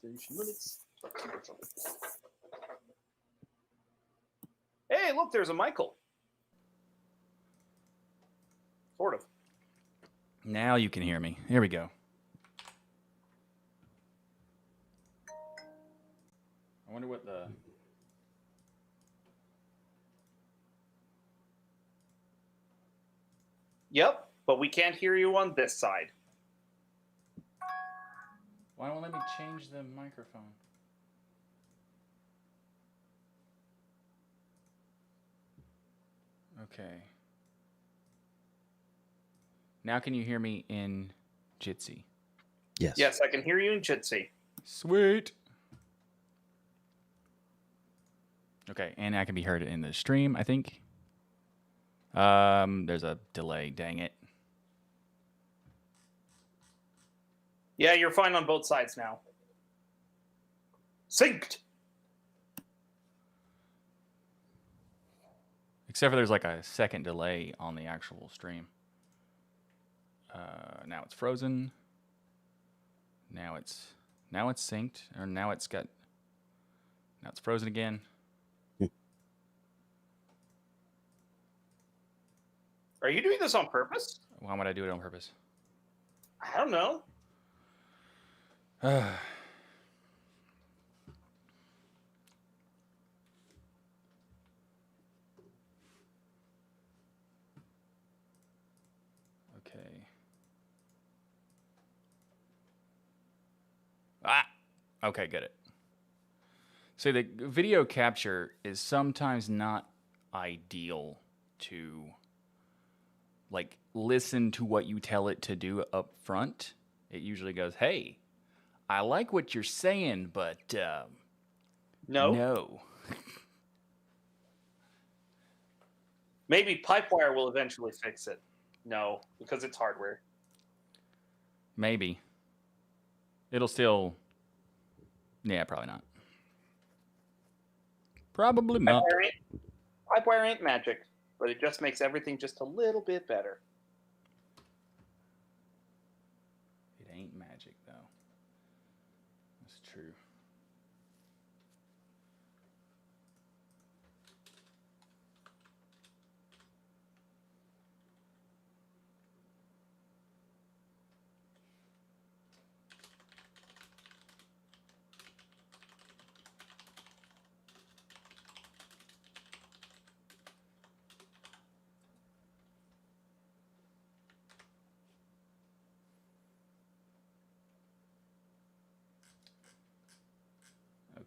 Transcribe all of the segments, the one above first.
Station limits. Hey, look, there's a Michael. Sort of. Now you can hear me. Here we go. I wonder what the... Yep, but we can't hear you on this side. Why don't let me change the microphone? Okay. Now can you hear me in Jitsi? Yes. Yes, I can hear you in Jitsi. Sweet. Okay, and I can be heard in the stream, I think. There's a delay, dang it. Yeah, you're fine on both sides now. Synced. Except for there's like a second delay on the actual stream. Now it's frozen. Now it's synced, or now it's frozen again. Are you doing this on purpose? Why would I do it on purpose? I don't know. Okay. Okay, get it. So the video capture is sometimes not ideal to like listen to what you tell it to do up front. It usually goes, "Hey, I like what you're saying, but no." Maybe Pipewire will eventually fix it. No, because it's hardware. Maybe. It'll still... Yeah, probably not. Probably not. Pipewire ain't magic, but it just makes everything just a little bit better. It ain't magic, though. That's true.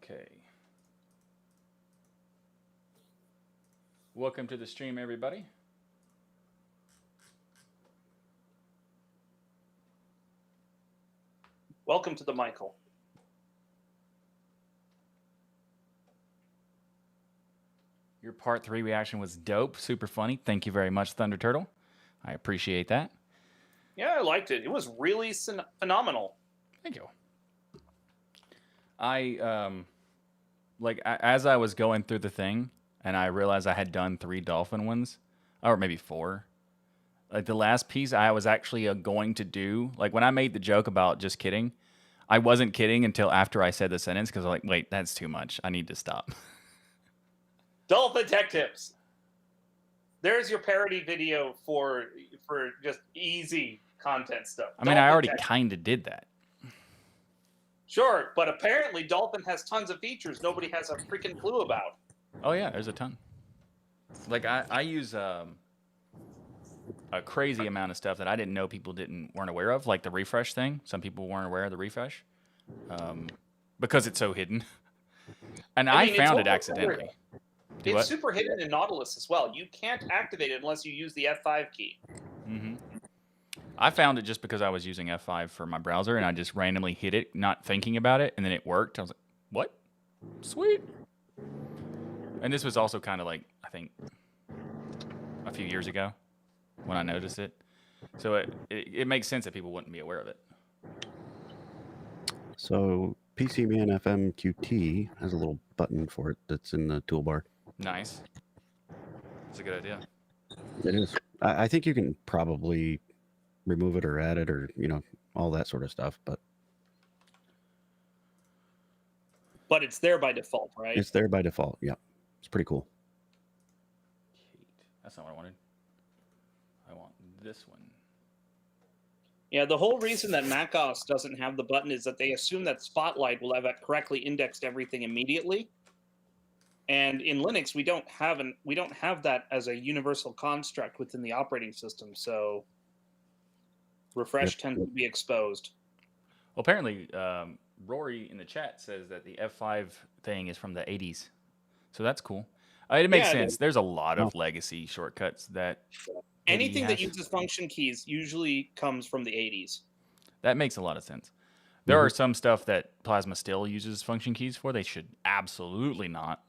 Okay. Welcome to the stream, everybody. Welcome to the Michael. Your part 3 reaction was dope, super funny. Thank you very much, Thunder Turtle. I appreciate that. Yeah, I liked it. It was really phenomenal. Thank you. As I was going through the thing, and I realized I had done 3 dolphin ones, or maybe 4. Like the last piece I was actually going to do, like when I made the joke about just kidding, I wasn't kidding until after I said the sentence because I'm like, wait, that's too much. I need to stop. Dolphin Tech Tips. There's your parody video for just easy content stuff. I mean, I already kind of did that. Sure, but apparently Dolphin has tons of features nobody has a freaking clue about. Oh yeah, there's a ton. Like I use a crazy amount of stuff that I didn't know people weren't aware of, like the refresh thing. Some people weren't aware of the refresh because it's so hidden. And I found it accidentally. It's super hidden in Nautilus as well. You can't activate it unless you use the F5 key. Mm-hmm. I found it just because I was using F5 for my browser, and I just randomly hit it, not thinking about it, and then it worked. I was like, what? Sweet. And this was also kind of like, I think, a few years ago when I noticed it. So it makes sense that people wouldn't be aware of it. So PCMan FM QT has a little button for it that's in the toolbar. Nice. That's a good idea. It is. I think you can probably remove it or add it or, all that sort of stuff. But But it's there by default, right? It's there by default. Yeah, it's pretty cool. That's not what I wanted. I want this one. Yeah, the whole reason that macOS doesn't have the button is that they assume that Spotlight will have correctly indexed everything immediately. And in Linux, we don't have that as a universal construct within the operating system. So refresh tends to be exposed. Well, apparently, Rory in the chat says that the F5 thing is from the 80s. So that's cool. It makes sense. There's a lot of legacy shortcuts that anything that uses function keys usually comes from the 80s. That makes a lot of sense. There are some stuff that Plasma still uses function keys for. They should absolutely not.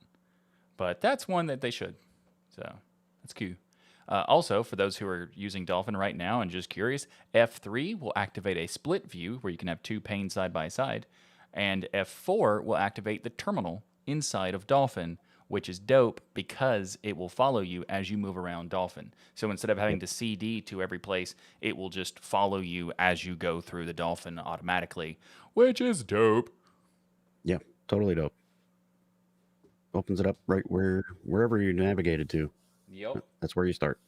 But that's one that they should. So that's cool. Also, for those who are using Dolphin right now and just curious, F3 will activate a split view where you can have two panes side by side. And F4 will activate the terminal inside of Dolphin, which is dope because it will follow you as you move around Dolphin. So instead of having to CD to every place, it will just follow you as you go through the Dolphin automatically, which is dope. Yeah, totally dope. Opens it up right wherever you navigated to. Yep. That's where you start.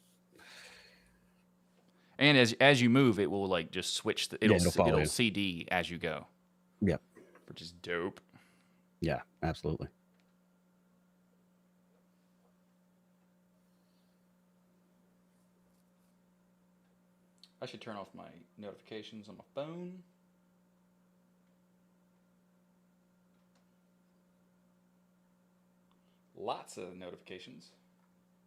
And as you move, it will like just switch. It'll you. CD as you go. Yep. Which is dope. Yeah, absolutely. I should turn off my notifications on my phone. Lots of notifications,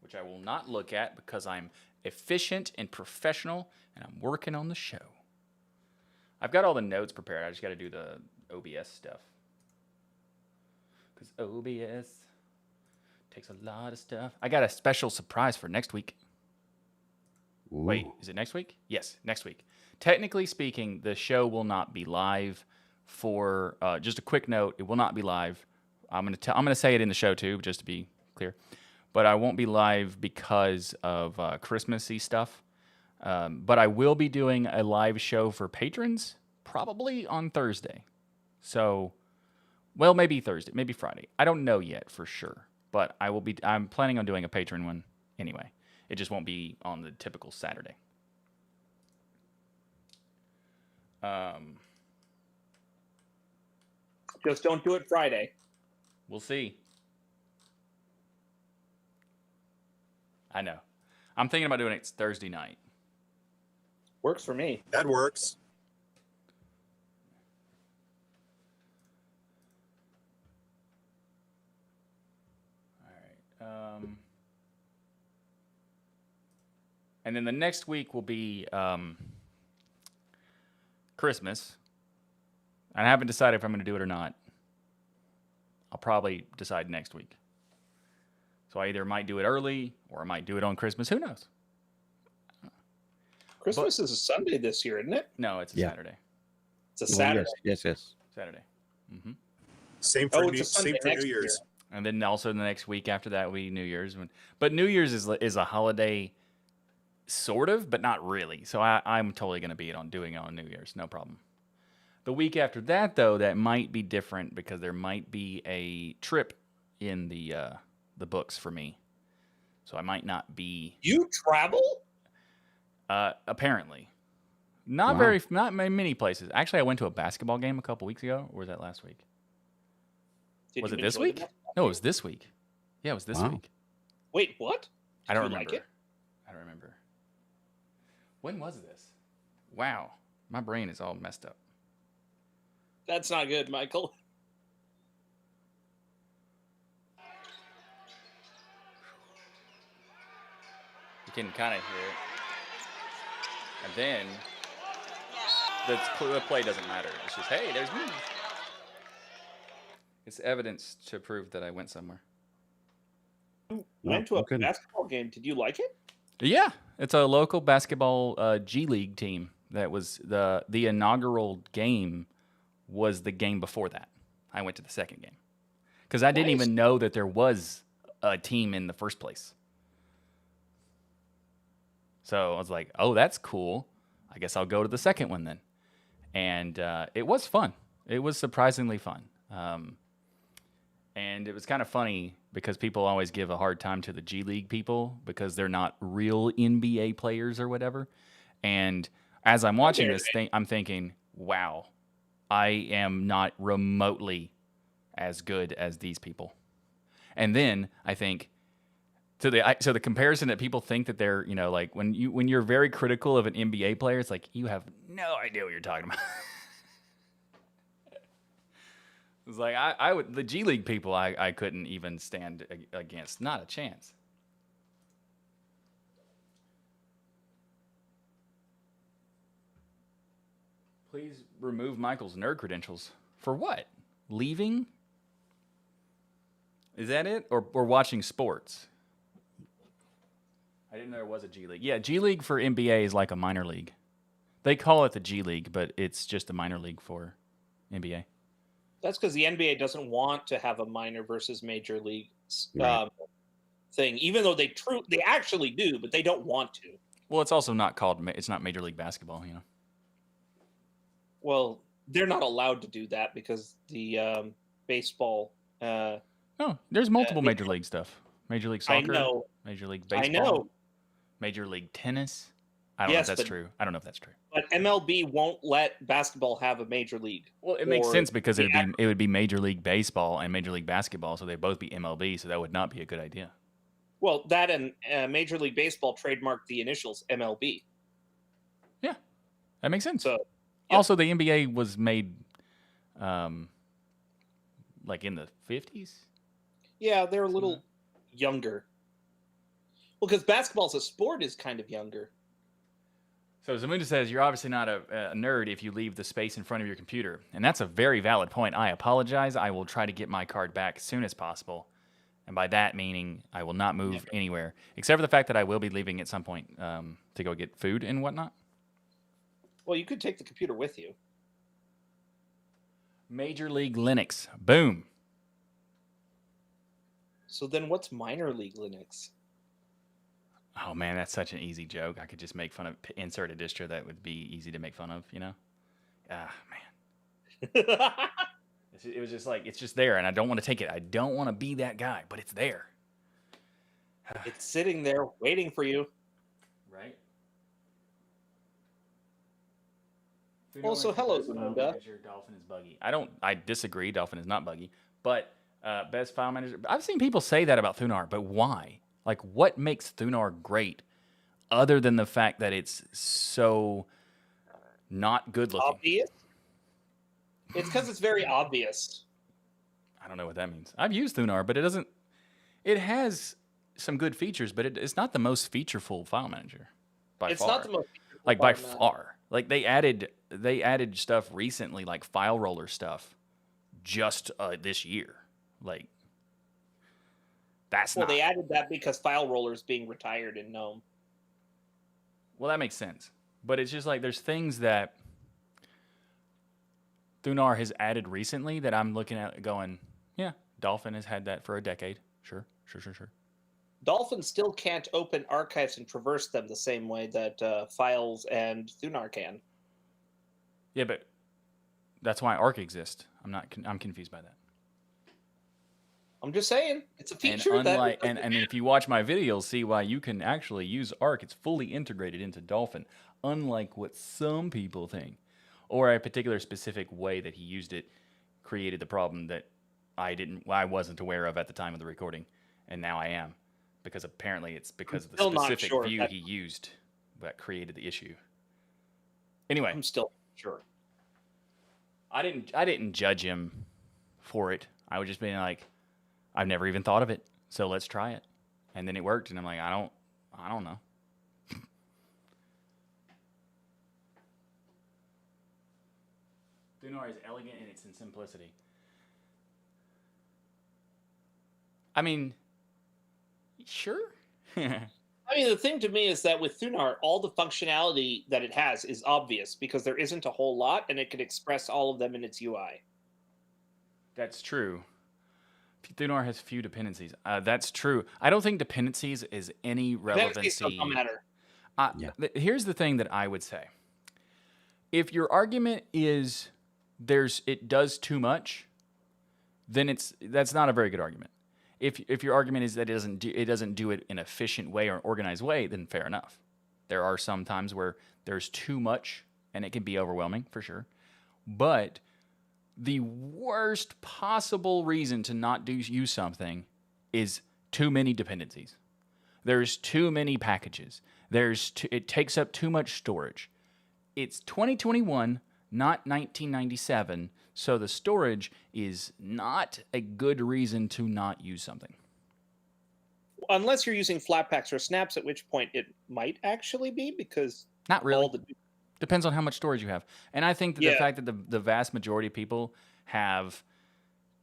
which I will not look at because I'm efficient and professional and I'm working on the show. I've got all the notes prepared. I just got to do the OBS stuff. Because OBS takes a lot of stuff. I got a special surprise for next week. Ooh. Wait, is it next week? Yes, next week. Technically speaking, the show will not be live for, just a quick note, it will not be live. I'm gonna say it in the show too, just to be clear. But I won't be live because of Christmassy stuff. But I will be doing a live show for patrons, probably on Thursday. So, well, maybe Thursday, maybe Friday. I don't know yet for sure. But I'm planning on doing a patron one anyway. It just won't be on the typical Saturday. Just don't do it Friday. We'll see. I know. I'm thinking about doing it Thursday night. Works for me. That works. All right. And then the next week will be Christmas. I haven't decided if I'm going to do it or not. I'll probably decide next week. So I either might do it early or I might do it on Christmas. Who knows? Christmas is a Sunday this year, isn't it? No, it's a Saturday. It's a Saturday. Yes. Saturday. Mm-hmm. Same for Sunday New next Year's. Year. And then also the next week after that will be New Year's. But New Year's is a holiday, sort of, but not really. So I'm totally going to be doing it on New Year's. No problem. The week after that, though, that might be different because there might be a trip in the books for me. So I might not be. You travel? Apparently. Not many places. Actually, I went to a basketball game a couple weeks ago. Or was that last week? Was it this week? No, it was this week. Yeah, it was this week. Wait, what? I don't remember. Like it? I don't remember. When was this? Wow. My brain is all messed up. That's not good, Michael. You can kind of hear it. And then the play doesn't matter. It's just, hey, there's me. It's evidence to prove that I went somewhere. You went to a basketball game. Did you like it? Yeah. It's a local basketball G League team. That was the inaugural game was the game before that. I went to the second game. Because I didn't even know that there was a team in the first place. So I was like, oh, that's cool. I guess I'll go to the second one then. And it was fun. It was surprisingly fun. And it was kind of funny because people always give a hard time to the G League people because they're not real NBA players or whatever. And as I'm watching this thing, I'm thinking, wow, I am not remotely as good as these people. And then I think, so the comparison that people think that they're, like when you're very critical of an NBA player, it's like you have no idea what you're talking about. It's like I would the G League people I couldn't even stand against, not a chance. Please remove Michael's nerd credentials. For what? Leaving? Is that it? Or watching sports? I didn't know there was a G League. Yeah, G League for NBA is like a minor league. They call it the G League, but it's just a minor league for NBA. That's because the NBA doesn't want to have a minor versus major league Right. thing, even though they actually do, but they don't want to. Well, it's also not called. It's not Major League Basketball, Well, they're not allowed to do that because the baseball. No, there's multiple Major League stuff. Major League Soccer. I know. Major League Baseball. I know. Major League Tennis. I don't know if that's true. I don't know if that's true. But MLB won't let basketball have a major league. Well, it makes sense because it would be Major League Baseball and Major League Basketball, so they both be MLB. So that would not be a good idea. Well, that and Major League Baseball trademarked the initials MLB. Yeah, that makes sense. So, also, the NBA was made, like in the 50s. Yeah, they're a little younger. Well, because basketball as a sport is kind of younger. So Zamunda says, you're obviously not a nerd if you leave the space in front of your computer. And that's a very valid point. I apologize. I will try to get my card back as soon as possible. And by that meaning, I will not move anywhere. Except for the fact that I will be leaving at some point to go get food and whatnot. Well, you could take the computer with you. Major League Linux. Boom. So then what's minor league Linux? Oh, man, that's such an easy joke. I could just make fun of, insert a distro that would be easy to make fun of, Ah, man. It was just like, it's just there, and I don't want to take it. I don't want to be that guy, but it's there. It's sitting there waiting for you. Right? Also, hello, Zamunda. Dolphin is buggy. I disagree. Dolphin is not buggy. But best file manager. I've seen people say that about Thunar, but why? Like, what makes Thunar great other than the fact that it's so not good looking? Obvious? It's because it's very obvious. I don't know what that means. I've used Thunar, but it has some good features, but it's not the most featureful file manager by far. Not the most featureful like by far. Like they added stuff recently, like file roller stuff, just this year. Like that's they added that because file roller is being retired in GNOME. Well, that makes sense, but it's just like there's things that Thunar has added recently that I'm looking at going, yeah, Dolphin has had that for a decade. Sure. Dolphin still can't open archives and traverse them the same way that Files and Thunar can. Yeah, but that's why Arc exists. I'm confused by that. I'm just saying, it's a feature and if you watch my videos, see why you can actually use Arc. It's fully integrated into Dolphin, unlike what some people think, or a particular specific way that he used it created the problem that I wasn't aware of at the time of the recording, and now I am, because apparently it's because of the specific view he used that created the issue. Anyway, I'm still sure. I didn't judge him for it. I was just being like, I've never even thought of it, so let's try it. And then it worked, and I'm like, I don't know. Thunar is elegant in its simplicity. I mean, sure. I mean, the thing to me is that with Thunar, all the functionality that it has is obvious because there isn't a whole lot, and it can express all of them in its UI. That's true. Thunar has few dependencies. That's true. I don't think dependencies is any relevancy. Don't matter. Here's the thing that I would say. If your argument is it does too much, then that's not a very good argument. If your argument is that it doesn't do it in an efficient way or an organized way, then fair enough. There are some times where there's too much and it can be overwhelming for sure. But the worst possible reason to not use something is too many dependencies. There's too many packages. It takes up too much storage. It's 2021, not 1997, so the storage is not a good reason to not use something. Unless you're using Flatpaks or snaps, at which point it might actually be, because Not really. all the Depends on how much storage you have. And I think that the Yeah. fact that the vast majority of people have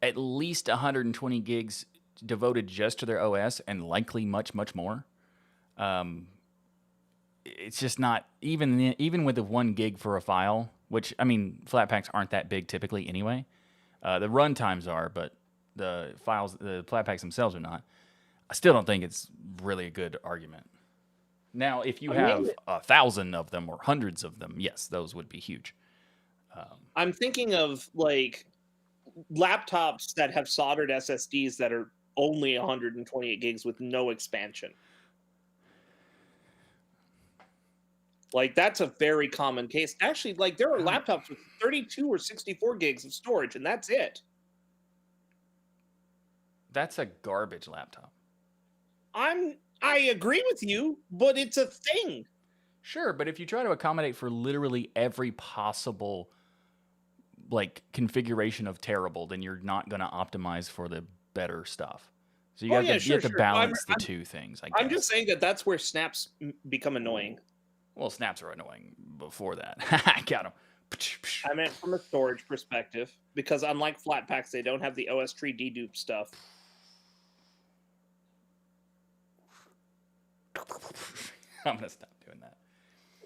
at least 120 gigs devoted just to their OS and likely much, much more, it's just not, even with the 1 gig for a file, which, I mean, Flatpaks aren't that big typically anyway. The run times are, but the Flatpaks themselves are not. I still don't think it's really a good argument. Now, if you have 1,000 of them or hundreds of them, yes, those would be huge. I'm thinking of like laptops that have soldered SSDs that are only 128 gigs with no expansion. Like, that's a very common case. Actually, like, there are laptops with 32 or 64 gigs of storage, and that's it. That's a garbage laptop. I agree with you, but it's a thing. Sure, but if you try to accommodate for literally every possible like configuration of terrible, then you're not going to optimize for the better stuff. So you have to balance the two things. I guess. I'm just saying that that's where snaps become annoying. Well, snaps are annoying before that. I got them. I meant from a storage perspective, because unlike Flatpaks, they don't have the OS tree dedupe stuff. I'm going to stop doing that.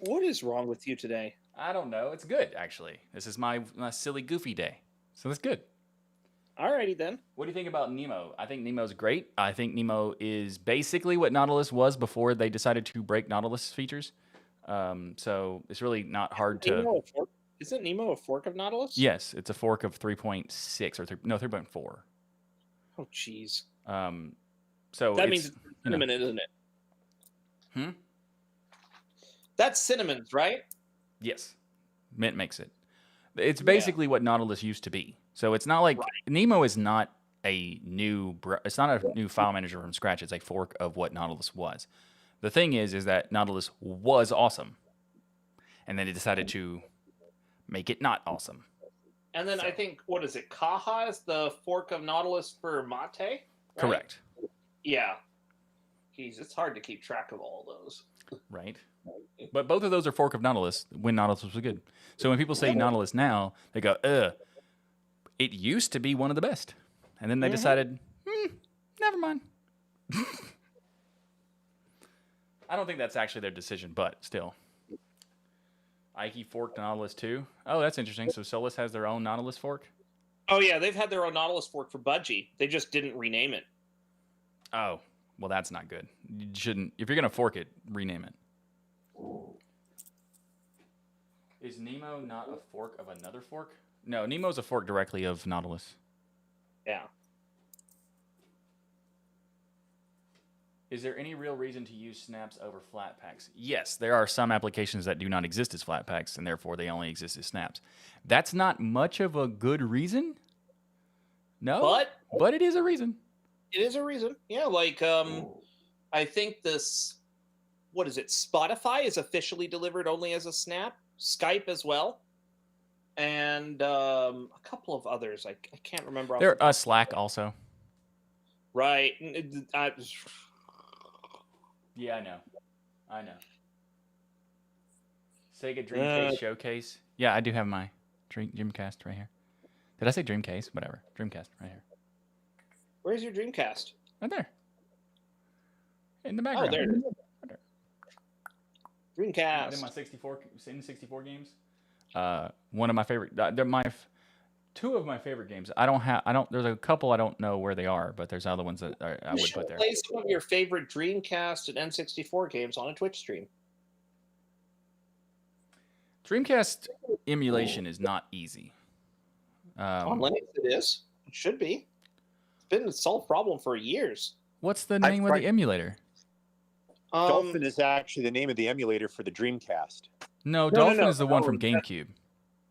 What is wrong with you today? I don't know. It's good, actually. This is my silly, goofy day. So that's good. Alrighty then. What do you think about Nemo? I think Nemo's great. I think Nemo is basically what Nautilus was before they decided to break Nautilus features. So it's really not hard to... Isn't Nemo a fork of Nautilus? Yes, it's a fork of 3.6 or 3.4. Oh, jeez. So that means it's cinnamon, isn't it? That's Cinnamon's, right? Yes. Mint makes it. It's basically what Nautilus used to be. So it's not like Nemo is not a new file manager from scratch. It's a fork of what Nautilus was. The thing is that Nautilus was awesome, and then it decided to make it not awesome. And then I think, what is it? Kaha is the fork of Nautilus for Mate? Right? Correct. Yeah. Jeez, it's hard to keep track of all those. Right. But both of those are fork of Nautilus when Nautilus was good. So when people say Nautilus now, they go, it used to be one of the best. And then they decided, never mind. I don't think that's actually their decision, but still. Ike forked Nautilus too. Oh, that's interesting. So Solus has their own Nautilus fork? Oh, yeah. They've had their own Nautilus fork for Budgie. They just didn't rename it. Oh, well, that's not good. You shouldn't. If you're going to fork it, rename it. Is Nemo not a fork of another fork? No, Nemo's a fork directly of Nautilus. Yeah. Is there any real reason to use snaps over Flatpaks? Yes, there are some applications that do not exist as Flatpaks, and therefore they only exist as snaps. That's not much of a good reason. No, but it is a reason. It is a reason. Yeah, like, I think this, what is it? Spotify is officially delivered only as a snap. Skype as well. And a couple of others. I can't remember. There Slack also. Right. Yeah, I know. Sega Dreamcast Showcase. Yeah, I do have my Dreamcast right here. Did I say Dreamcase? Whatever. Dreamcast right here. Where's your Dreamcast? Right there. In the background. Oh, there it is. Right there. Dreamcast. In my 64 games. One of my favorite. Two of my favorite games. There's a couple I don't know where they are, but there's other ones that I would put there. Play some of your favorite Dreamcast and N64 games on a Twitch stream. Dreamcast emulation is not easy. On Linux, it is. Should be. It's been a solved problem for years. What's the name of tried- the emulator? Dolphin is actually the name of the emulator for the Dreamcast. No, no, Dolphin no, is the one no, from GameCube.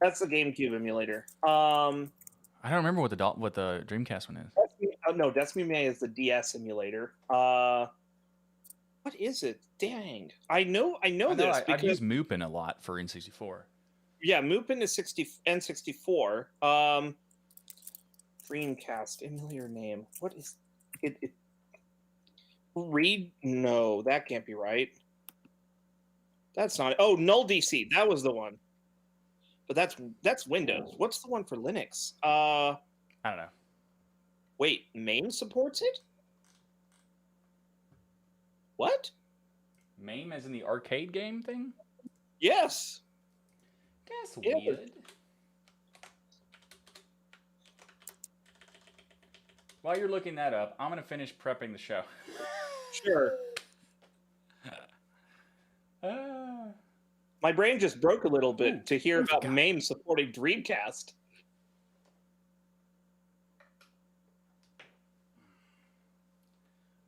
That's the GameCube emulator. I don't remember what the Dreamcast one is. No, Destiny May is the DS emulator. What is it? Dang, I know this I'd because use Mupen a lot for N64. yeah, Mupen is N64. Dreamcast emulator name. What is it? Read? No, that can't be right. That's not. Oh, Null DC. That was the one. But that's Windows. What's the one for Linux? I don't know. Wait, MAME supports it? What? MAME as in the arcade game thing? Yes. That's Yeah. weird. While you're looking that up, I'm gonna finish prepping the show. Sure. My brain just broke a little bit Ooh, to hear I about forgot. MAME supporting Dreamcast.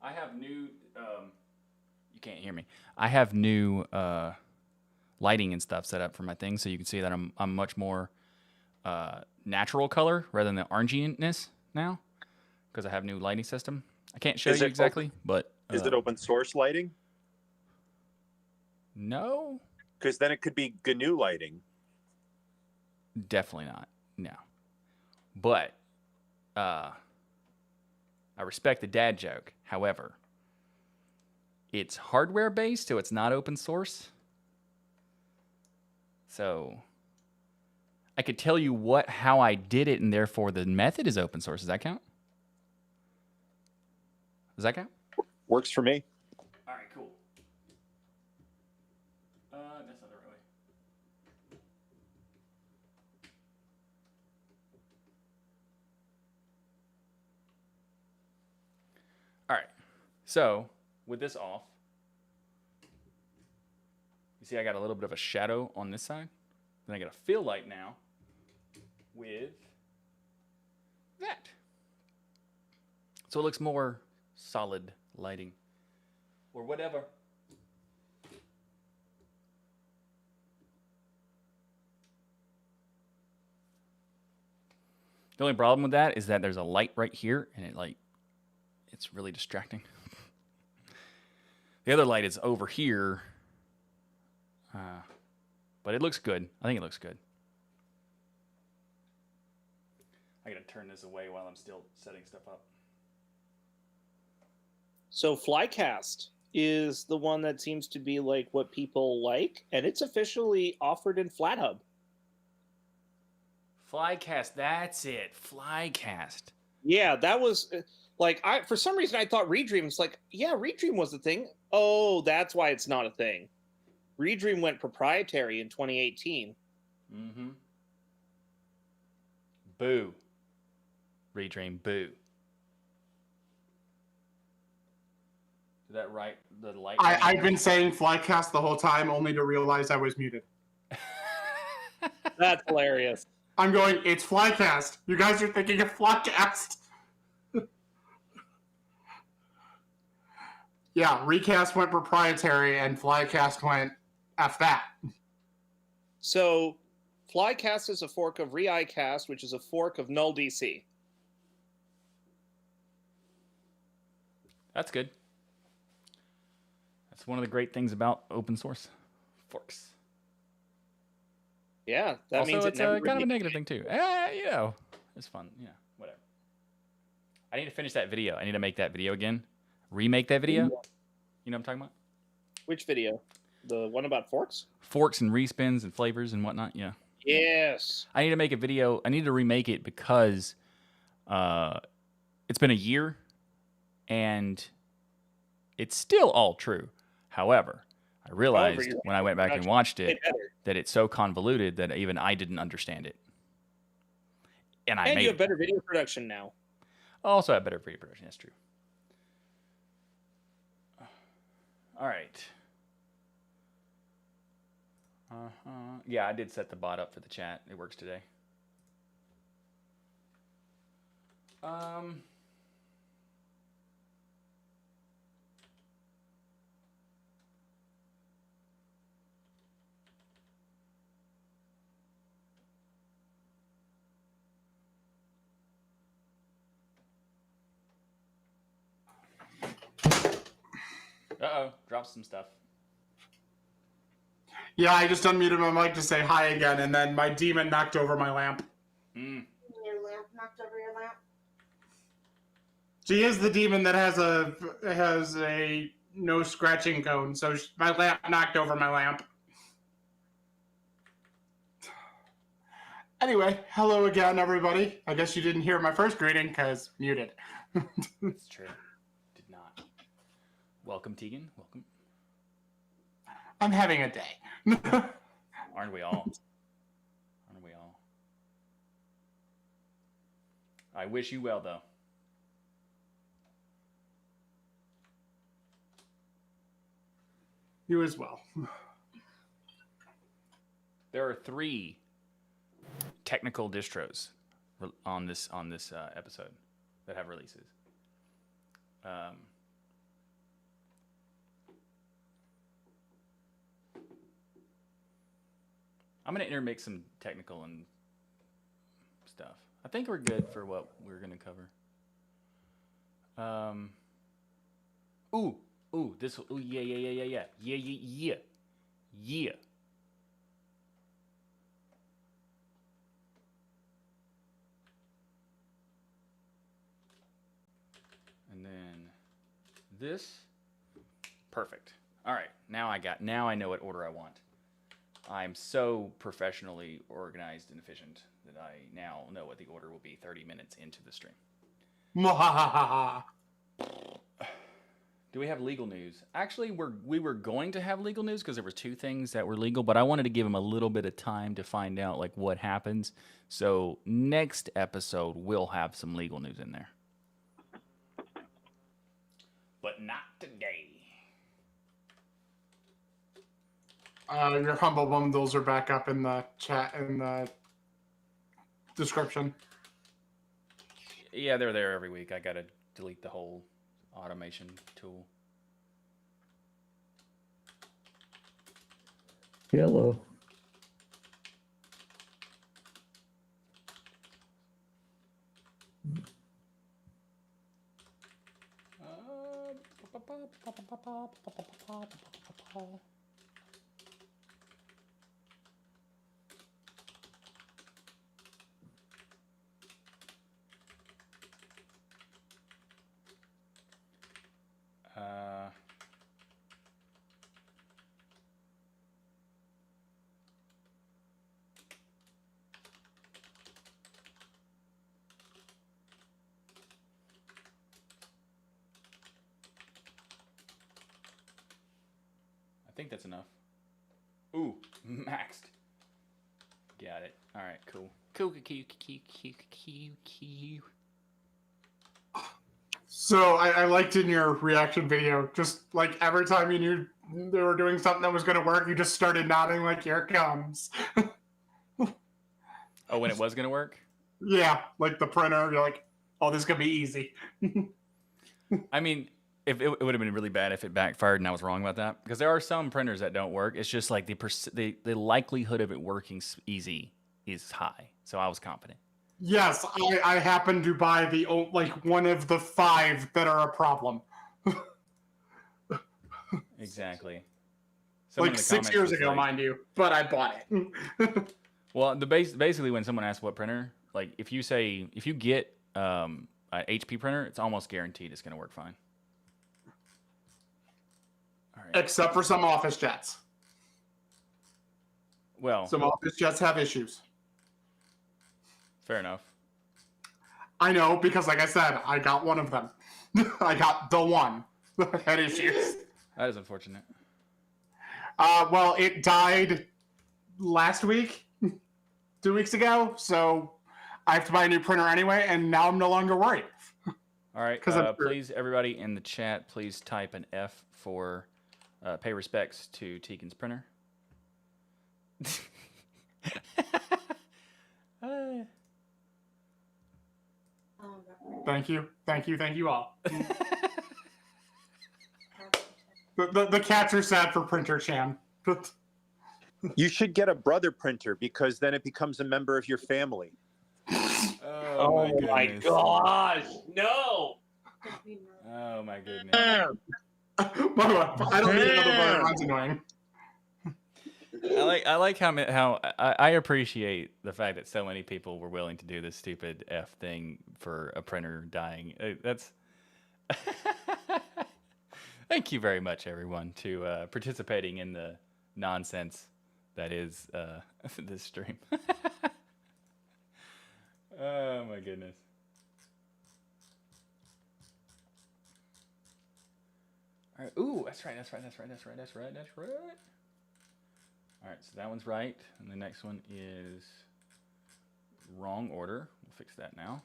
I have new. You can't hear me. I have new lighting and stuff set up for my thing, so you can see that I'm much more natural color rather than the oranginess now, because I have new lighting system. I can't show Is you it exactly, but Is it open source lighting? No, Because then it could be GNU lighting. definitely not. No, but I respect the dad joke. However, it's hardware based, so it's not open source. So I could tell you how I did it, and therefore the method is open source. Does that count? Does that count? Works for me. All right, cool. That's not the right way. All right. So with this off, you see I got a little bit of a shadow on this side. Then I got a fill light now with that. So it looks more solid lighting or whatever. The only problem with that is that there's a light right here and it's really distracting. The other light is over here. But it looks good. I think it looks good. I gotta turn this away while I'm still setting stuff up. So Flycast is the one that seems to be like what people like, and it's officially offered in FlatHub. Flycast, that's it. Flycast. Yeah, that was for some reason I thought Redream was like, yeah, Redream was the thing. Oh, that's why it's not a thing. Redream went proprietary in 2018. Mm-hmm. Boo. Redream, boo. Is that right? The light. I've been saying Flycast the whole time, only to realize I was muted. That's hilarious. I'm going, it's Flycast. You guys are thinking of Flycast. Yeah, Recast went proprietary and Flycast went F that. So Flycast is a fork of ReiCast, which is a fork of Null DC. That's good. That's one of the great things about open source forks. Yeah, that Also, means it's it never kind of a really- negative thing too. It's fun. Yeah, whatever. I need to finish that video. I need to make that video again. Remake that video. You know what I'm talking about? Which video? The one about forks? Forks and respins and flavors and whatnot. Yeah. Yes. I need to make a video. I need to remake it because it's been a year and it's still all true. However, I realized you're- when I went back and watched it Way better. that it's so convoluted that even I didn't understand it. And I And made you have it. better video production now. I also have better video production. That's true. All right. Yeah, I did set the bot up for the chat. It works today. Um. Uh-oh, dropped some stuff. Yeah, I just unmuted my mic to say hi again, and then my demon knocked over my lamp. Hmm. Your lamp knocked over your lamp. She is the demon that has a no scratching cone, so my lamp knocked over my lamp. Anyway, hello again, everybody. I guess you didn't hear my first greeting because muted. That's true. Did not. Welcome, Tegan. Welcome. I'm having a day. Aren't we all? Aren't we all? I wish you well, though. You as well. There are 3 technical distros on this episode that have releases. I'm gonna intermix some technical and stuff. I think we're good for what we're gonna cover. Yeah. And then this, perfect. All right, now I know what order I want. I'm so professionally organized and efficient that I now know what the order will be 30 minutes into the stream. Mwahahaha. Do we have legal news? Actually, we were going to have legal news because there were 2 things that were legal, but I wanted to give them a little bit of time to find out like what happens. So next episode we'll have some legal news in there, but not today. Your humble bundles are back up in the chat in the description. Yeah, they're there every week. I gotta delete the whole automation tool. Hello. I think that's enough. Ooh, maxed. Got it. All right, cool. Cool. So I liked in your reaction video, just like every time you knew they were doing something that was going to work, you just started nodding like, here it comes. Oh, when it was gonna work? Yeah, like the printer, you're like, oh, this could be easy. I mean, if it would have been really bad if it backfired and I was wrong about that, because there are some printers that don't work. It's just like the likelihood of it working easy is high, so I was confident. Yes, I happen to buy the one of the 5 that are a problem. Exactly. Someone Like in the 6 comments years was ago, like- mind you, but I bought it. Well, basically when someone asks what printer, like if you get an HP printer, it's almost guaranteed it's gonna work fine. All right. Except for some office jets. Well, Some office jets have issues. fair enough. I know, because like I said, I got one of them. I got the one that had issues. That is unfortunate. Well, it died last week, 2 weeks ago, so I have to buy a new printer anyway, and now I'm no longer worried. All right. 'Cause I'm- Please, everybody in the chat, please type an F for pay respects to Tegan's printer. Thank you all. The cats are sad for Printer Chan. You should get a brother printer because then it becomes a member of your family. Oh my gosh! No. Oh my goodness. By the way, I don't need another brother. Mine's annoying. I like how I appreciate the fact that so many people were willing to do this stupid F thing for a printer dying. That's thank you very much, everyone, to participating in the nonsense that is this stream. Oh my goodness. All right. Ooh, that's right. All right, so that one's right, and the next one is wrong order. We'll fix that now.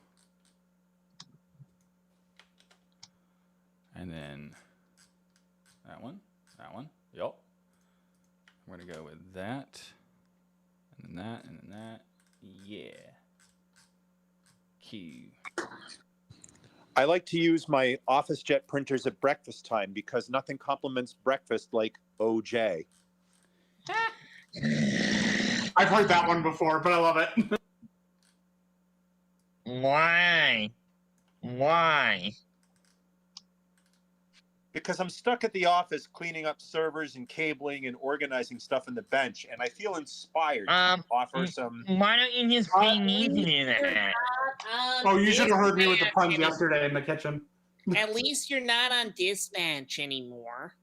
And then that one. Yup. We're gonna go with that, and then that, and then that. Yeah. Q. I like to use my OfficeJet printers at breakfast time because nothing complements breakfast like OJ. I've heard that one before, but I love it. Why? Because I'm stuck at the office cleaning up servers and cabling and organizing stuff in the bench, and I feel inspired to offer some. Why don't you just pay me to do that? Oh, you should have heard me with the puns yesterday in the kitchen. At least you're not on dispatch anymore.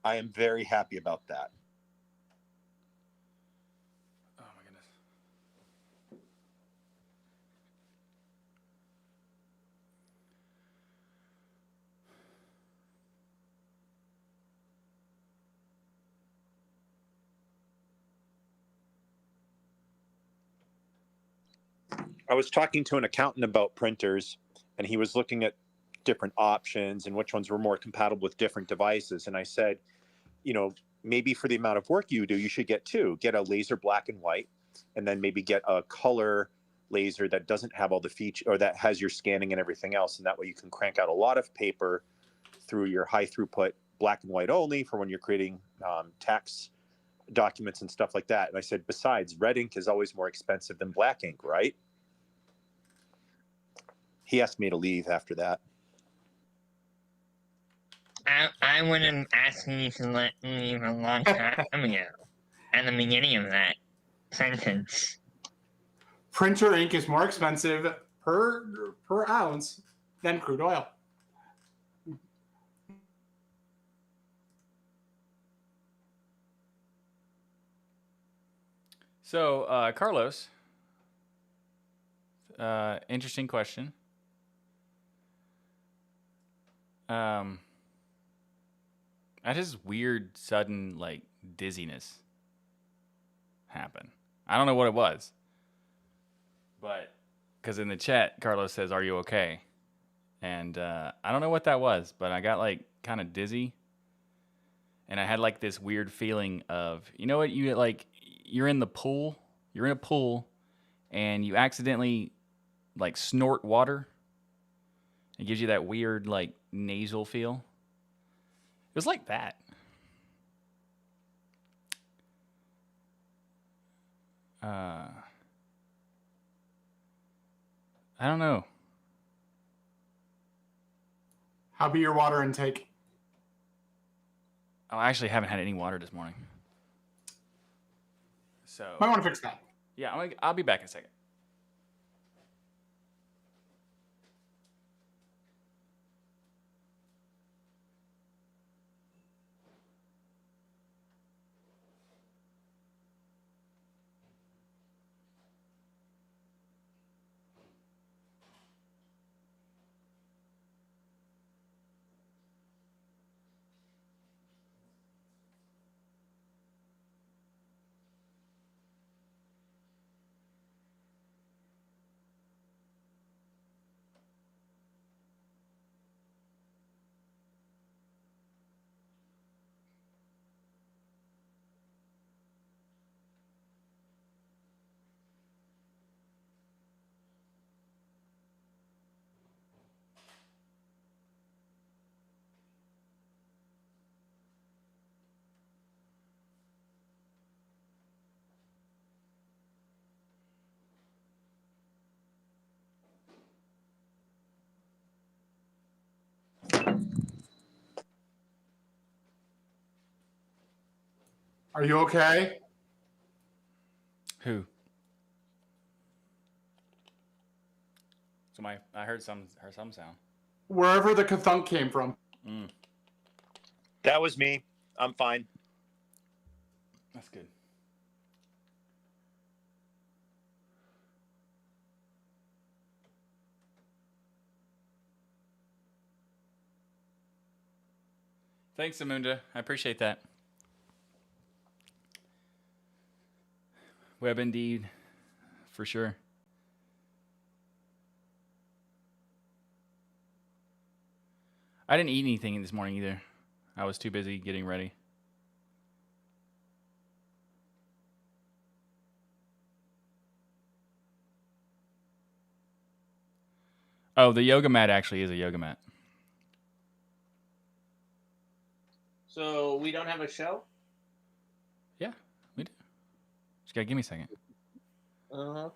I am very happy about that. Oh my goodness. I was talking to an accountant about printers, and he was looking at different options and which ones were more compatible with different devices. And I said, you know, maybe for the amount of work you do, you should get two. Get a laser black and white, and then maybe get a color laser that doesn't have all the features, or that has your scanning and everything else. And that way you can crank out a lot of paper through your high throughput black and white only for when you're creating tax documents and stuff like that. And I said, besides, red ink is always more expensive than black ink, right? He asked me to leave after that. I would have asked you to let me leave a long time ago. At the beginning of that sentence. Printer ink is more expensive per ounce than crude oil. So, Carlos, interesting question. I had this weird, sudden, like, dizziness happen. I don't know what it was. But, because in the chat, Carlos says, "Are you okay?" And I don't know what that was, but I got, like, kind of dizzy. And I had, like, this weird feeling of, you know what, you're in the pool, you're in a pool, and you accidentally, like, snort water. It gives you that weird, like, nasal feel. It was like that. I don't know. How be your water intake? I actually haven't had any water this morning. So, Might want to fix that. yeah, I'll be back in a second. Are you okay? Who? I heard some sound. Wherever the kathunk came from. Mm, That was me. I'm fine. that's good. Thanks, Amunda. I appreciate that. Web indeed, for sure. I didn't eat anything this morning either. I was too busy getting ready. Oh, the yoga mat actually is a yoga mat. So we don't have a show? Yeah, we do. Just gotta give me a second. Uh-huh.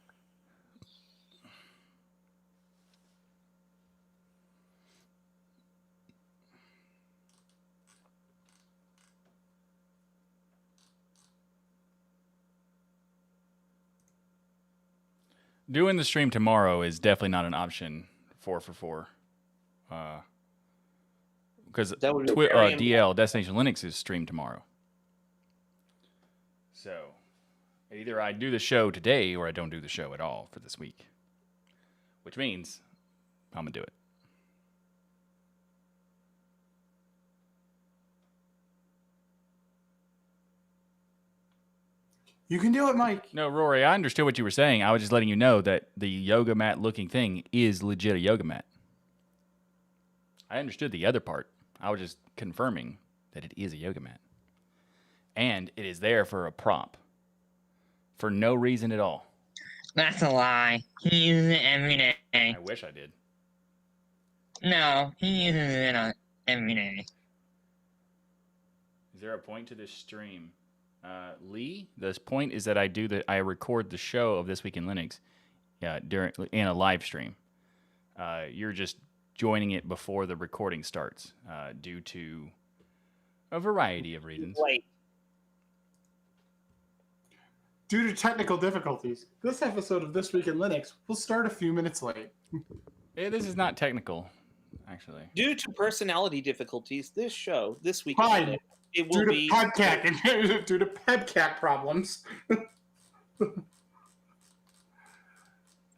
Doing the stream tomorrow is definitely not an option 4 for 4. Because That would be very DL, Destination Linux, is streamed tomorrow. So either I do the show today or I don't do the show at all for this week. Which means I'm going to do it. You can do it, Mike. No, Rory, I understood what you were saying. I was just letting you know that the yoga mat looking thing is legit a yoga mat. I understood the other part. I was just confirming that it is a yoga mat. And it is there for a prop. For no reason at all. That's a lie. He uses it every day. I wish I did. No, he uses it every day. Is there a point to this stream? Lee, the point is that I record the show of This Week in Linux in a live stream. You're just joining it before the recording starts due to a variety of reasons. Late. Due to technical difficulties, this episode of This Week in Linux will start a few minutes late. This is not technical, actually. Due to personality difficulties, this show, this week, Fine. it Due will to be PEBCAC due to PEBCAC problems.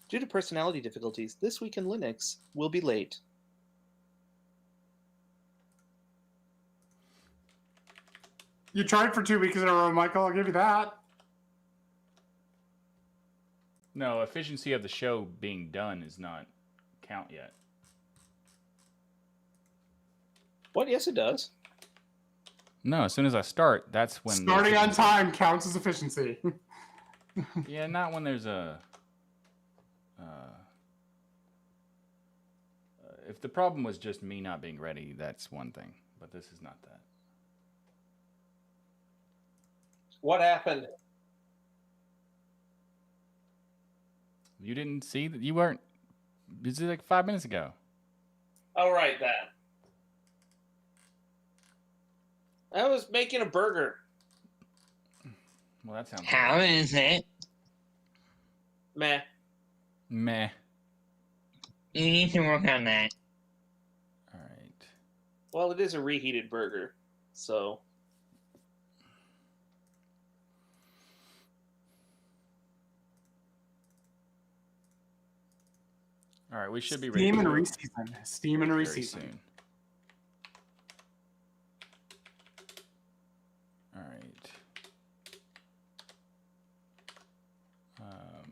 due to personality difficulties. This week in Linux will be late. You tried for 2 weeks in a row, Michael. I'll give you that. No, efficiency of the show being done is not count yet. What? Yes, it does. No, as soon as I start, that's when Starting on time counts as efficiency. Yeah, not when there's a. If the problem was just me not being ready, that's one thing. But this is not that. What happened? You didn't see that? You weren't. This is like 5 minutes ago. Oh, right, that. I was making a burger. Well, that sounds. How is it? Meh. Meh. You need to work on that. All right. Well, it is a reheated burger, so. All right, we should be ready. Steam and to go reseason. Steam and very reseason. soon. All right. All right.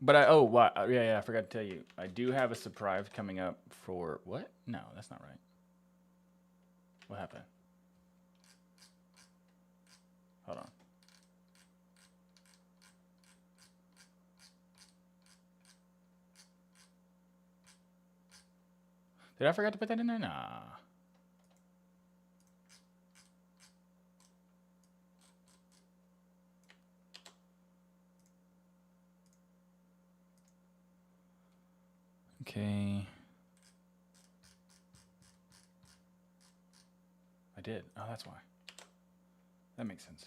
But yeah, I forgot to tell you. I do have a surprise coming up for what? No, that's not right. What happened? Hold on. Did I forget to put that in there? Nah. Okay. I did. Oh, that's why. That makes sense.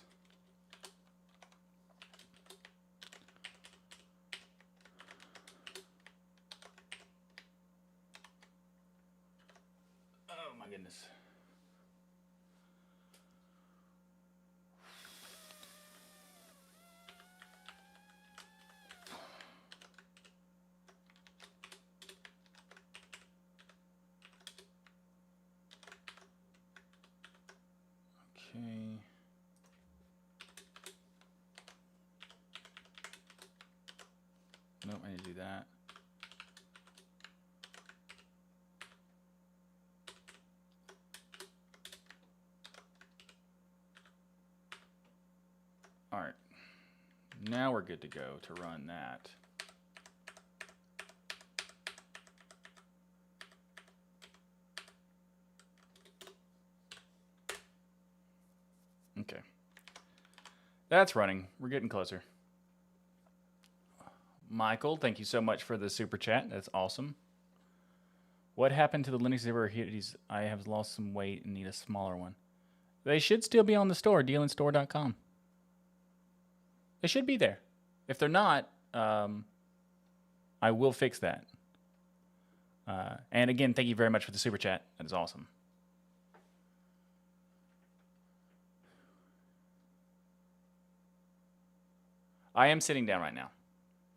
Oh my goodness. Okay. Nope, I need to do that. All right. Now we're good to go to run that. Okay. That's running. We're getting closer. Michael, thank you so much for the super chat. That's awesome. What happened to the Linux Zero Hitties? I have lost some weight and need a smaller one. They should still be on the store, dealandstore.com. They should be there. If they're not, I will fix that. And again, thank you very much for the super chat. That is awesome. I am sitting down right now.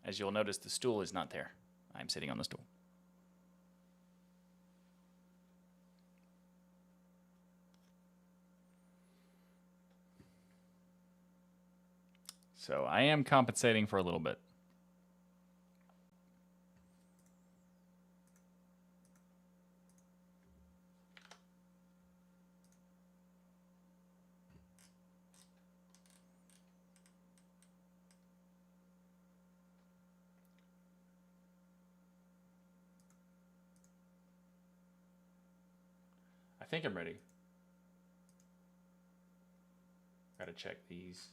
As you'll notice, the stool is not there. I'm sitting on the stool. So I am compensating for a little bit. I think I'm ready. Gotta check these.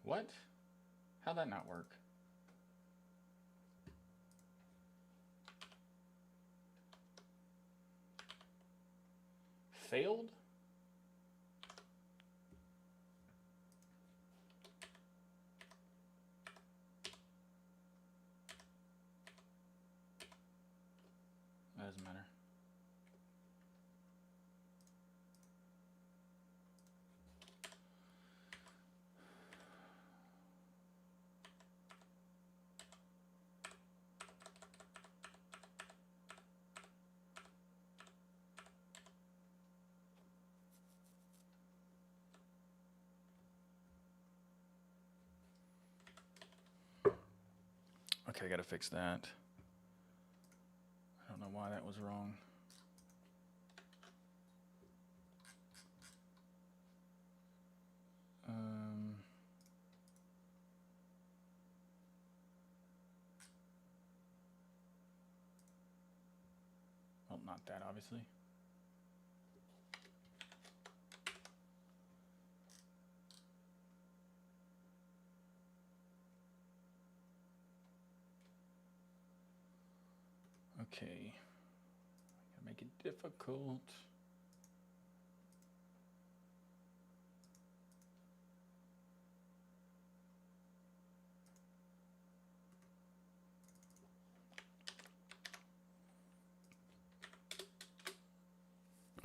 What? How'd that not work? Failed? That doesn't matter. Okay, I gotta fix that. I don't know why that was wrong. Well, not that, obviously. Okay. Gotta make it difficult.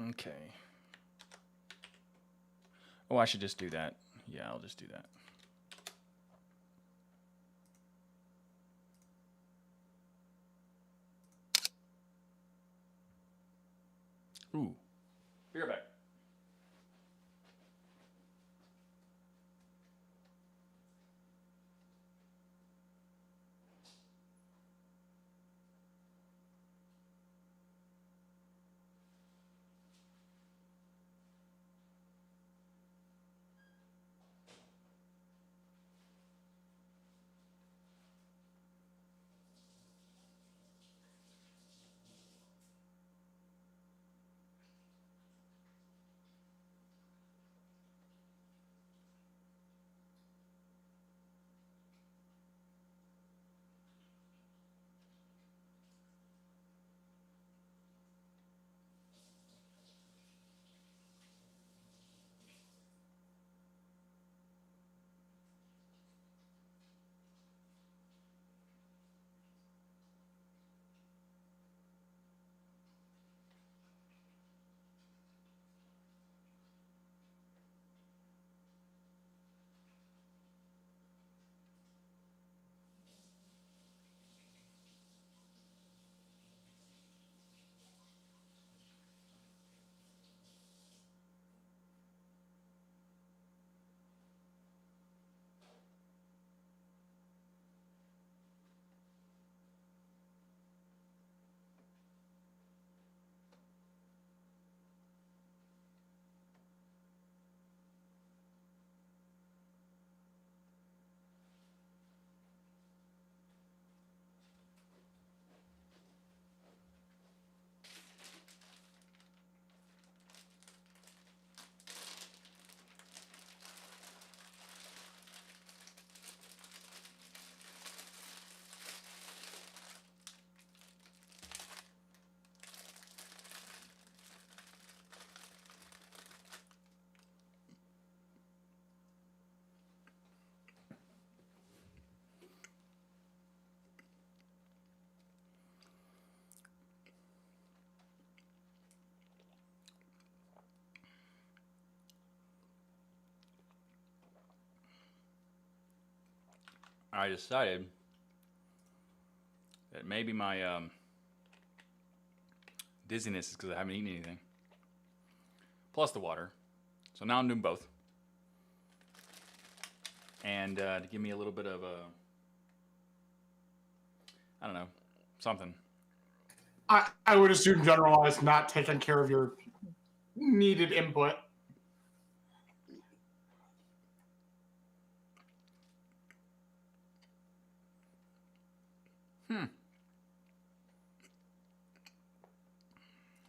Okay. Oh, I should just do that. Yeah, I'll just do that. Ooh. Be right back. I decided that maybe my dizziness is because I haven't eaten anything. Plus the water. So now I'm doing both. And to give me a little bit of I don't know, something. I would assume generalized not taking care of your needed input.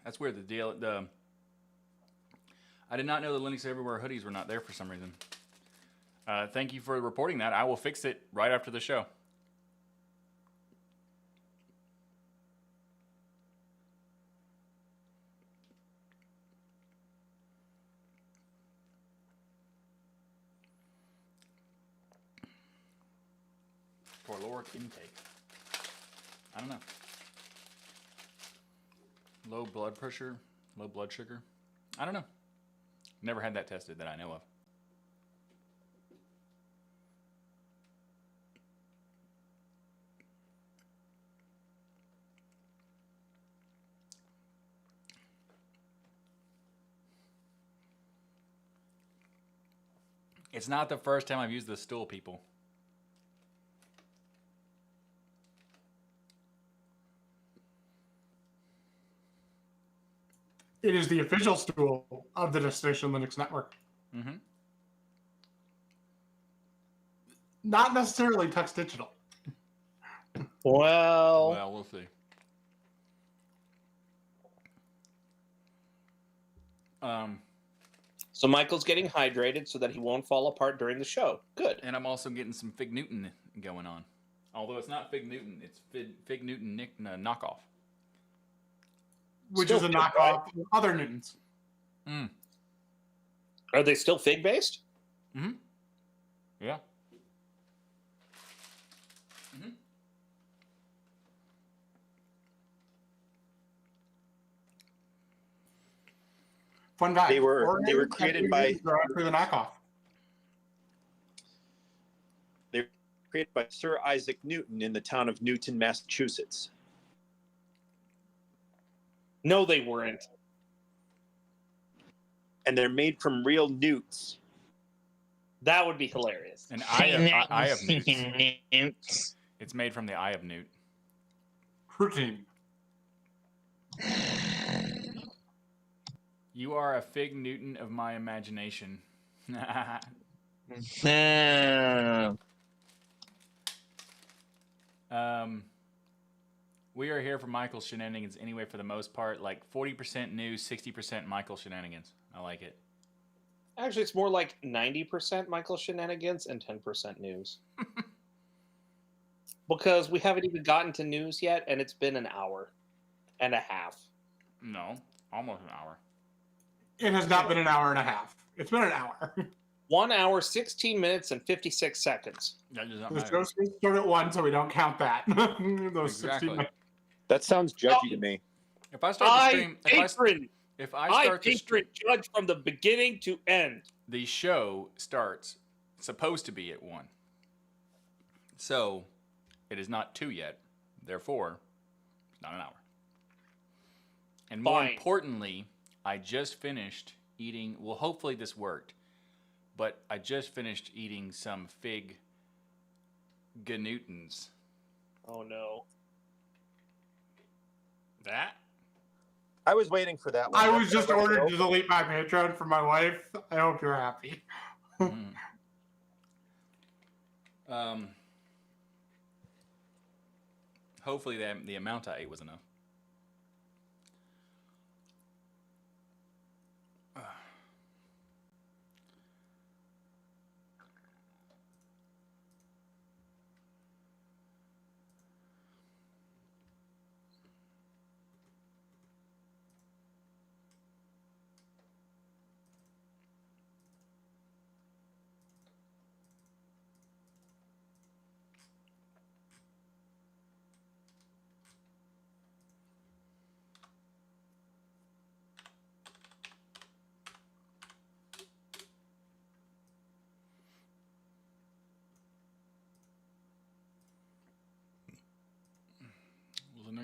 That's weird. I did not know the Linux Everywhere hoodies were not there for some reason. Thank you for reporting that. I will fix it right after the show. Caloric intake. I don't know. Low blood pressure, low blood sugar. I don't know. Never had that tested that I know of. It's not the first time I've used this stool, people. It is the official stool of the Destination Linux Network. Mm-hmm. Not necessarily Tux Digital. Well, we'll see. So Michael's getting hydrated so that he won't fall apart during the show. Good. And I'm also getting some Fig Newton going on. Although it's not Fig Newton, it's Fig Newton knockoff. Which Still is a fig, knockoff of other Newtons. Mm. Are they still fig based? Mm-hmm. Yeah. Mm-hmm. Fun fact. They were Oregon created and by- Newtons are actually the knockoff. They were created by Sir Isaac Newton in the town of Newton, Massachusetts. No, they weren't. And they're made from real newts. That would be hilarious. An Saying that, eye you of newts. stinking newts. It's made from the eye of newt. Protein. You are a Fig Newton of my imagination. No. We are here for Michael's shenanigans anyway, for the most part. Like 40% news, 60% Michael shenanigans. I like it. Actually, it's more like 90% Michael shenanigans and 10% news. Because we haven't even gotten to news yet, and it's been an hour and a half. No, almost an hour. It has not been an hour and a half. It's been an hour. 1 hour, 16 minutes, and 56 seconds. That does not The matter. show's supposed to start at 1, so we don't count that. Those 16 Exactly. minutes. That sounds judgy to me. If I start the I stream, patron. if I I start the stream, patron judge from the beginning to end. the show starts supposed to be at 1. So it is not 2 yet. Therefore, it's not an hour. And more Fine. importantly, I just finished eating. Well, hopefully this worked. But I just finished eating some Fig Gnewtons. Oh no. That? I was waiting for that one. I was just ordered to delete my Patreon for my wife. I hope you're happy. Mm. Hopefully the amount I ate was enough.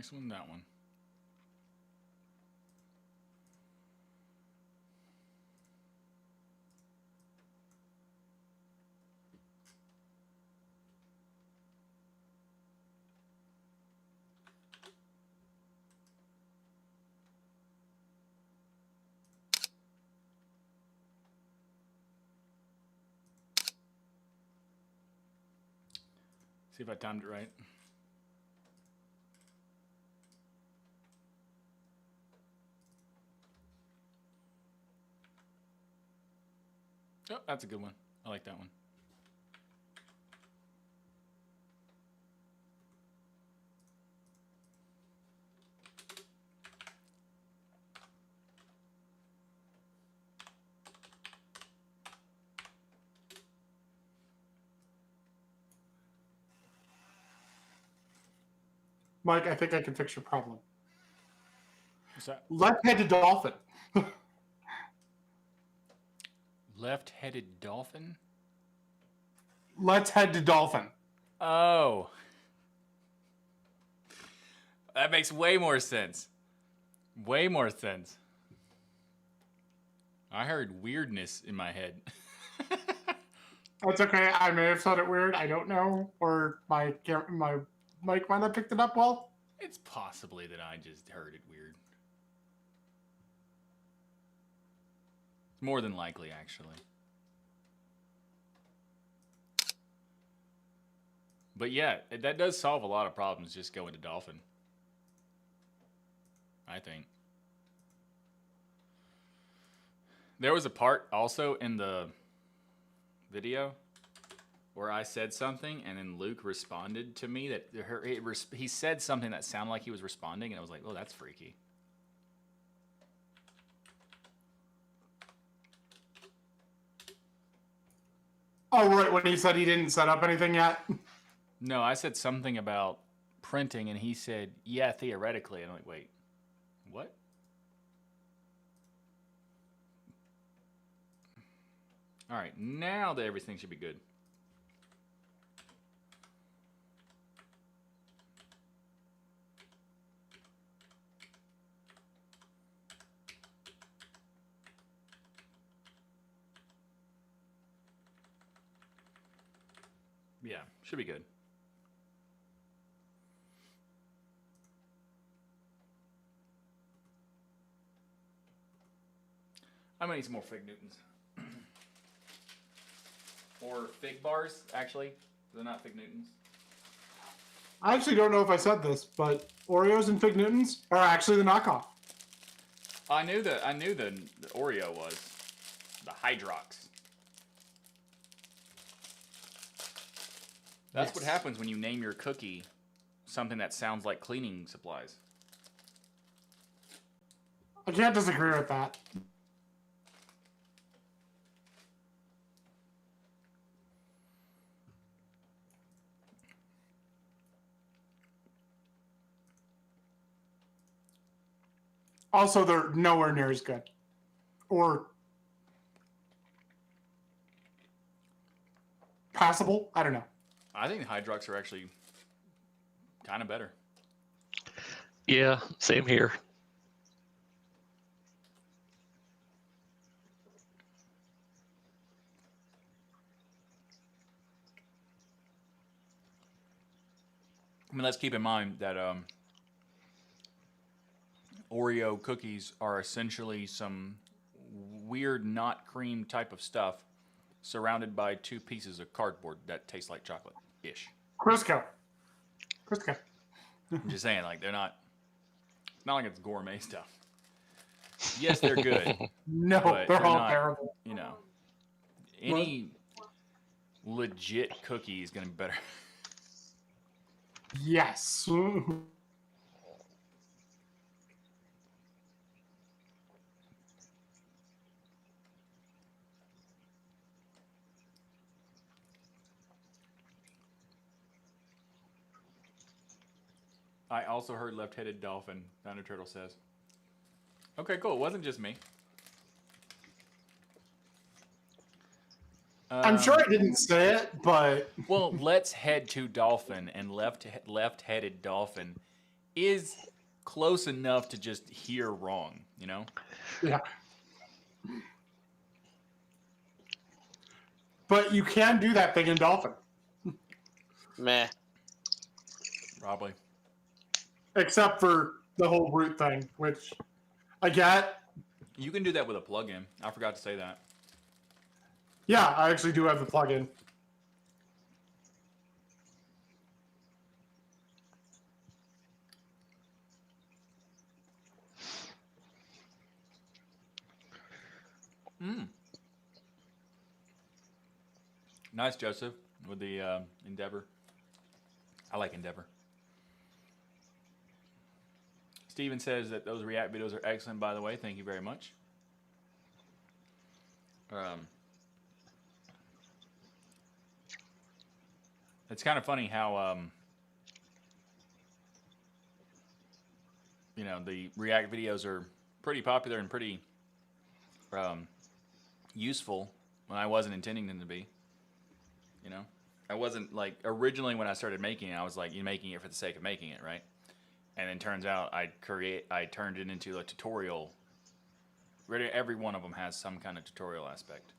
Next one, that one. See if I timed it right. Oh, that's a good one. I like that one. Mike, I think I can fix your problem. What's that? Left-headed dolphin. Left-headed dolphin? Let's head to dolphin. Oh. That makes way more sense. Way more sense. I heard weirdness in my head. That's okay. I may have said it weird. I don't know. Or my mic might have picked it up well. It's possibly that I just heard it weird. It's more than likely, actually. But yeah, that does solve a lot of problems, just going to dolphin. I think. There was a part also in the video where I said something and then Luke responded to me that he said something that sounded like he was responding, and I was like, oh, that's freaky. Oh, right, when he said he didn't set up anything yet. No, I said something about printing, and he said, yeah, theoretically. And I'm like, wait, what? All right, now that everything should be good. Yeah, should be good. I'm gonna need some more Fig Newtons. Or Fig Bars, actually. They're not Fig Newtons. I actually don't know if I said this, but Oreos and Fig Newtons are actually the knockoff. I knew the Oreo was. The Hydrox. That's what Yes. happens when you name your cookie something that sounds like cleaning supplies. I can't disagree with that. Also, they're nowhere near as good. Or passable? I don't know. I think the Hydrox are actually kind of better. Yeah, same here. I mean, let's keep in mind that Oreo cookies are essentially some weird not cream type of stuff surrounded by 2 pieces of cardboard that taste like chocolate-ish. Crisco. I'm just saying, like, they're not, it's not like it's gourmet stuff. Yes, they're good. No, But they're they're all not- terrible. You know, any legit cookie is going to be better. Yes. I also heard left-headed dolphin, Thunder Turtle says. Okay, cool. It wasn't just me. I'm sure I didn't say it, but Well, let's head to dolphin, and left-headed dolphin is close enough to just hear wrong, you know? Yeah. But you can do that thing in Dolphin. Meh. Probably. Except for the whole root thing, which I get. You can do that with a plugin. I forgot to say that. Yeah, I actually do have the plugin. Nice, Joseph, with the Endeavor. I like Endeavor. Steven says that those React videos are excellent, by the way. Thank you very much. It's kind of funny how, you know, the React videos are pretty popular and pretty useful when I wasn't intending them to be. You know, I wasn't like originally when I started making it, I was like, you're making it for the sake of making it, right? And then turns out I turned it into a tutorial. Really, every one of them has some kind of tutorial aspect.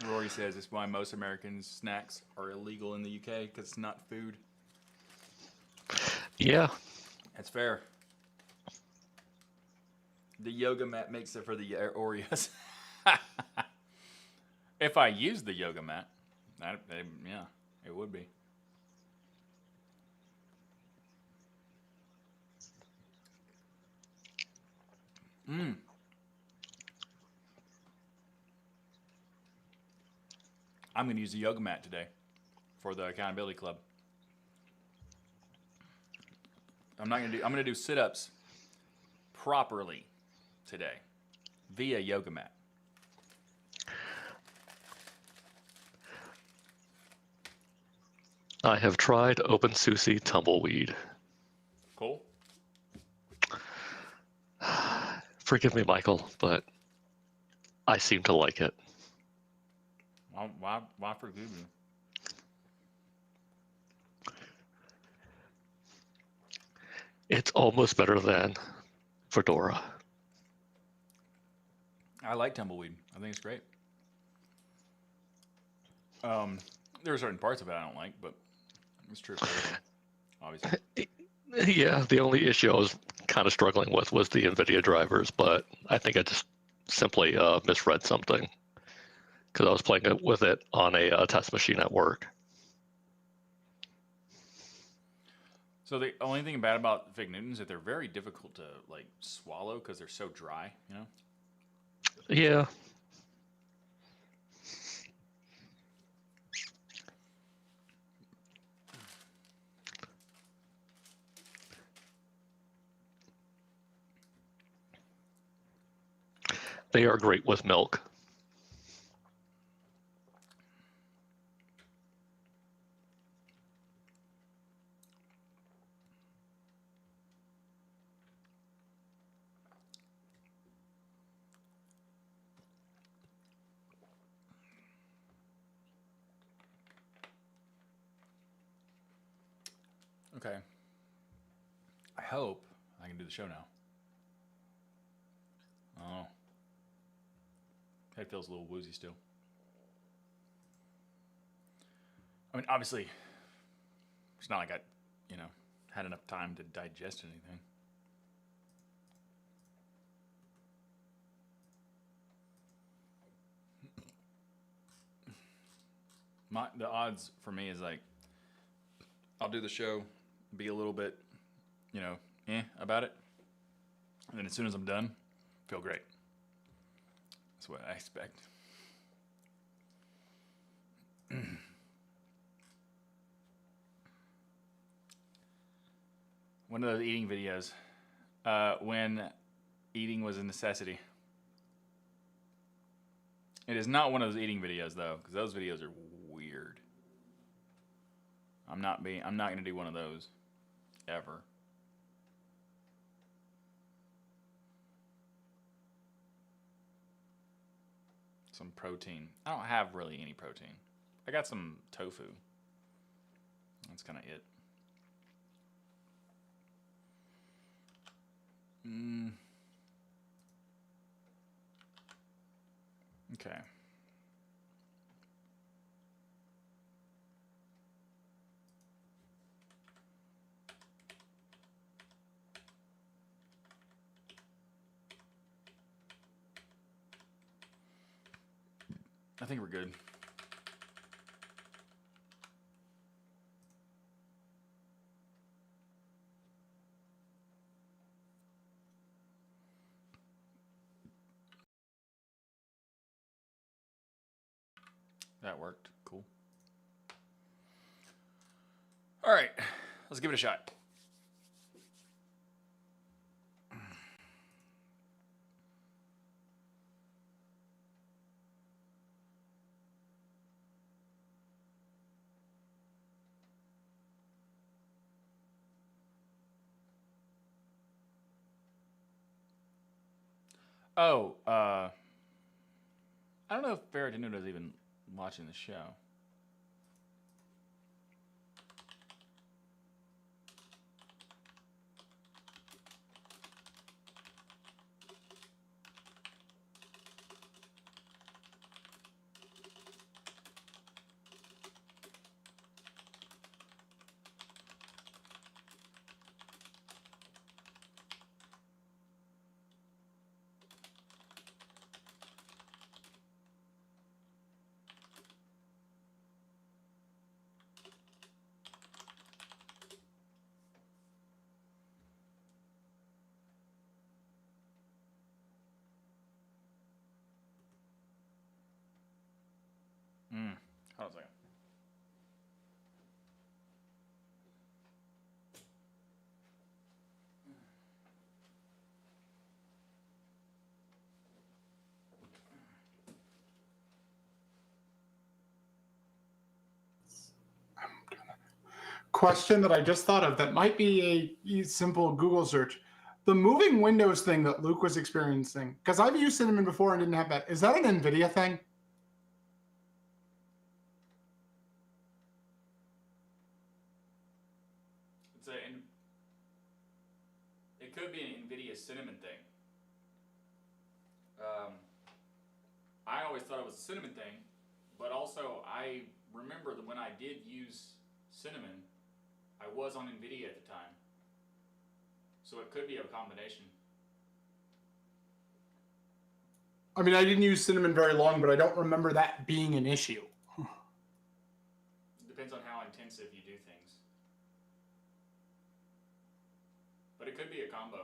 Rory says it's why most American snacks are illegal in the UK because it's not food. Yeah. That's fair. The yoga mat makes it for the Oreos. If I used the yoga mat, yeah, it would be. I'm going to use the yoga mat today for the accountability club. I'm going to do sit-ups properly today via yoga mat. I have tried OpenSUSE Tumbleweed. Cool. Forgive me, Michael, but I seem to like it. Why forgive you? It's almost better than Fedora. I like Tumbleweed. I think it's great. There are certain parts of it I don't like, but it's true for everything, obviously. Yeah, the only issue I was kind of struggling with was the NVIDIA drivers, but I think I just simply misread something because I was playing with it on a test machine at work. So the only thing bad about Fig Newtons is that they're very difficult to like swallow because they're so dry, you know? Yeah. They are great with milk. Okay. I hope I can do the show now. Oh. Head feels a little woozy still. I mean, obviously, it's not like I, had enough time to digest anything. The odds for me is like, I'll do the show, be a little bit, about it. And then as soon as I'm done, feel great. That's what I expect. One of those eating videos, when eating was a necessity. It is not one of those eating videos though, because those videos are weird. I'm not gonna do one of those ever. Some protein. I don't have really any protein. I got some tofu. That's kind of it. Okay. I think we're good. That worked. Cool. All right, let's give it a shot. Oh, I don't know if Ferratinuda is even watching the show. Hold on a second. Question that I just thought of that might be a simple Google search. The moving windows thing that Luke was experiencing, because I've used Cinnamon before and didn't have that. Is that an NVIDIA thing? It could be an NVIDIA Cinnamon thing. I always thought it was a Cinnamon thing, but also I remember that when I did use Cinnamon, I was on NVIDIA at the time. So it could be a combination. I mean, I didn't use Cinnamon very long, but I don't remember that being an issue. Depends on how intensive you do things. But it could be a combo.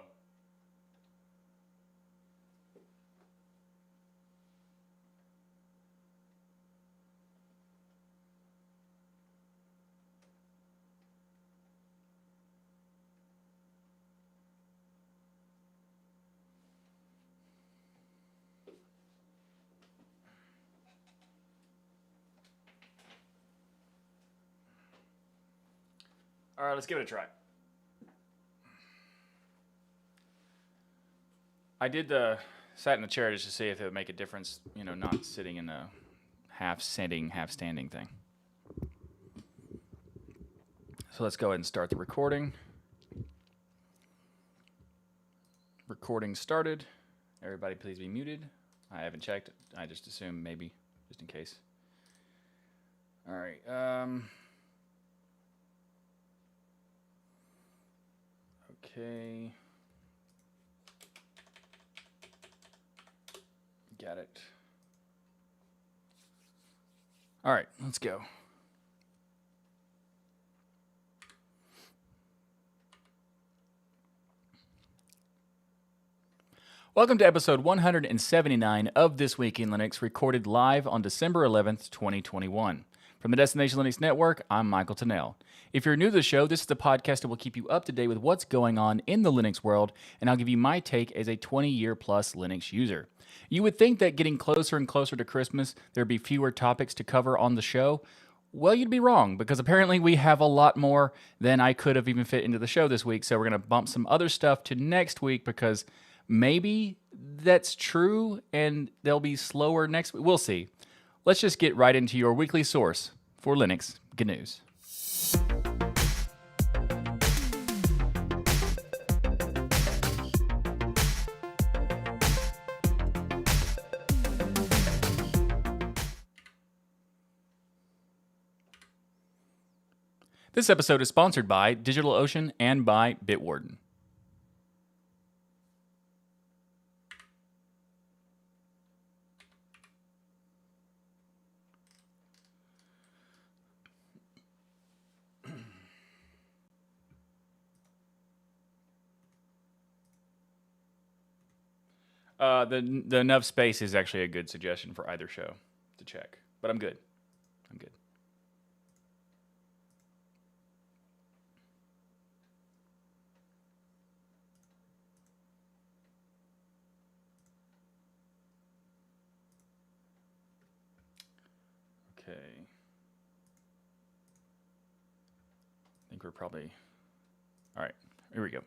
All right, let's give it a try. I did sat in the chair just to see if it would make a difference, you know, not sitting in a half sitting, half standing thing. So let's go ahead and start the recording. Recording started. Everybody please be muted. I haven't checked. I just assumed maybe, just in case. All right. Okay. Got it. All right, let's go. Welcome to episode 179 of This Week in Linux, recorded live on December 11th, 2021. From the Destination Linux Network, I'm Michael Tennell. If you're new to the show, this is the podcast that will keep you up to date with what's going on in the Linux world, and I'll give you my take as a 20-year plus Linux user. You would think that getting closer and closer to Christmas, there'd be fewer topics to cover on the show. Well, you'd be wrong, because apparently we have a lot more than I could have even fit into the show this week, so we're going to bump some other stuff to next week because Maybe that's true and they'll be slower next week. We'll see. Let's just get right into your weekly source for Linux GNUs. This episode is sponsored by DigitalOcean and by Bitwarden. The enough space is actually a good suggestion for either show to check, but I'm good. I'm good. Okay. I think we're probably... All right, here we go.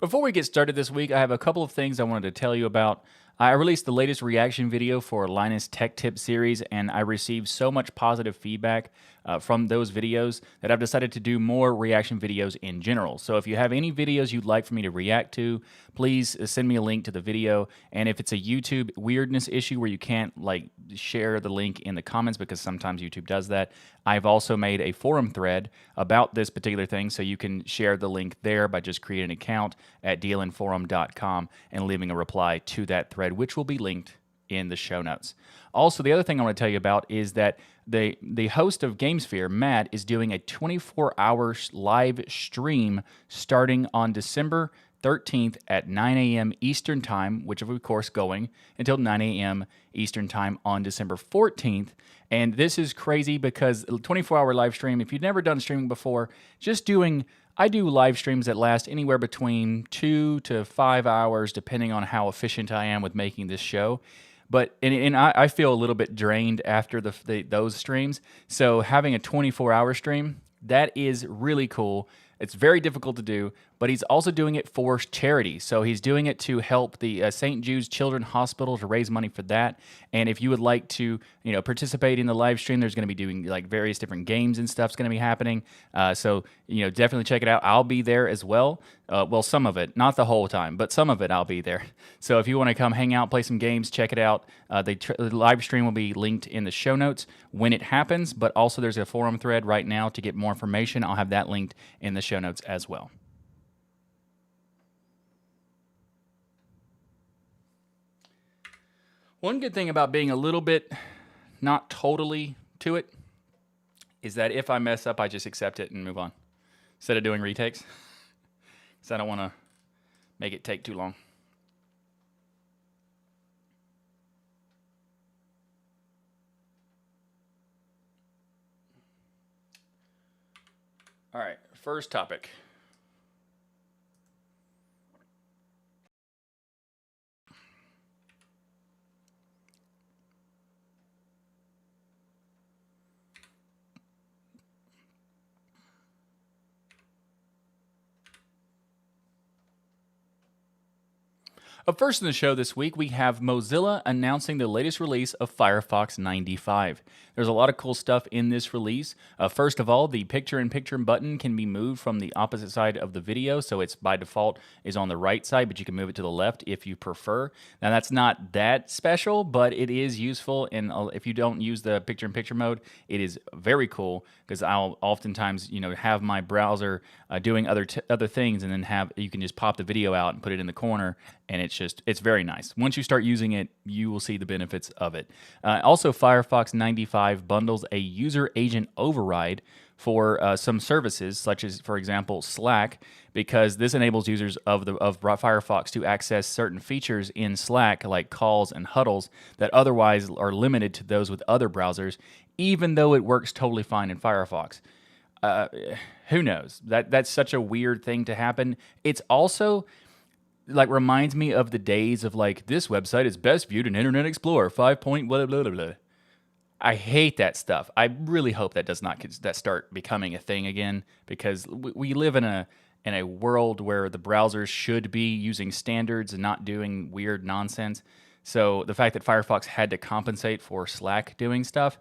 Before we get started this week, I have a couple of things I wanted to tell you about. I released the latest reaction video for Linus Tech Tip series, and I received so much positive feedback from those videos that I've decided to do more reaction videos in general. So if you have any videos you'd like for me to react to, please send me a link to the video. And if it's a YouTube weirdness issue where you can't like share the link in the comments because sometimes YouTube does that, I've also made a forum thread about this particular thing, so you can share the link there by just creating an account at dlnforum.com and leaving a reply to that thread, which will be linked in the show notes. Also, the other thing I want to tell you about is that the host of GameSphere, Matt, is doing a 24-hour live stream starting on December 13th at 9 a.m. Eastern Time, which is, of course, going until 9 a.m. Eastern Time on December 14th. And this is crazy because a 24-hour live stream, if you've never done streaming before, I do live streams that last anywhere between 2 to 5 hours, depending on how efficient I am with making this show. But I feel a little bit drained after those streams. So having a 24-hour stream, that is really cool. It's very difficult to do, but he's also doing it for charity. So he's doing it to help the St. Jude's Children's Hospital to raise money for that. And if you would like to, participate in the live stream, there's going to be doing like various different games and stuff's going to be happening. So definitely check it out. I'll be there as well. Well, some of it, not the whole time, but some of it I'll be there. So if you want to come hang out, play some games, check it out. The live stream will be linked in the show notes when it happens, but also there's a forum thread right now to get more information. I'll have that linked in the show notes as well. One good thing about being a little bit not totally to it is that if I mess up, I just accept it and move on instead of doing retakes. Because I don't want to make it take too long. All right, first topic. Up first in the show this week, we have Mozilla announcing the latest release of Firefox 95. There's a lot of cool stuff in this release. First of all, the picture-in-picture button can be moved from the opposite side of the video, so it's by default is on the right side, but you can move it to the left if you prefer. Now, that's not that special, but it is useful, and if you don't use the picture-in-picture mode, it is very cool, because I'll oftentimes, have my browser doing other things, and then you can just pop the video out and put it in the corner, and it's very nice. Once you start using it, you will see the benefits of it. Also, Firefox 95 bundles a user agent override for some services, such as, for example, Slack, because this enables users of Firefox to access certain features in Slack, like calls and huddles, that otherwise are limited to those with other browsers, even though it works totally fine in Firefox. Who knows? That's such a weird thing to happen. It's also reminds me of the days of this website is best viewed in Internet Explorer 5. Blah, blah, blah, blah. I hate that stuff. I really hope that does not that start becoming a thing again, because we live in a world where the browsers should be using standards and not doing weird nonsense. So the fact that Firefox had to compensate for Slack doing stuff,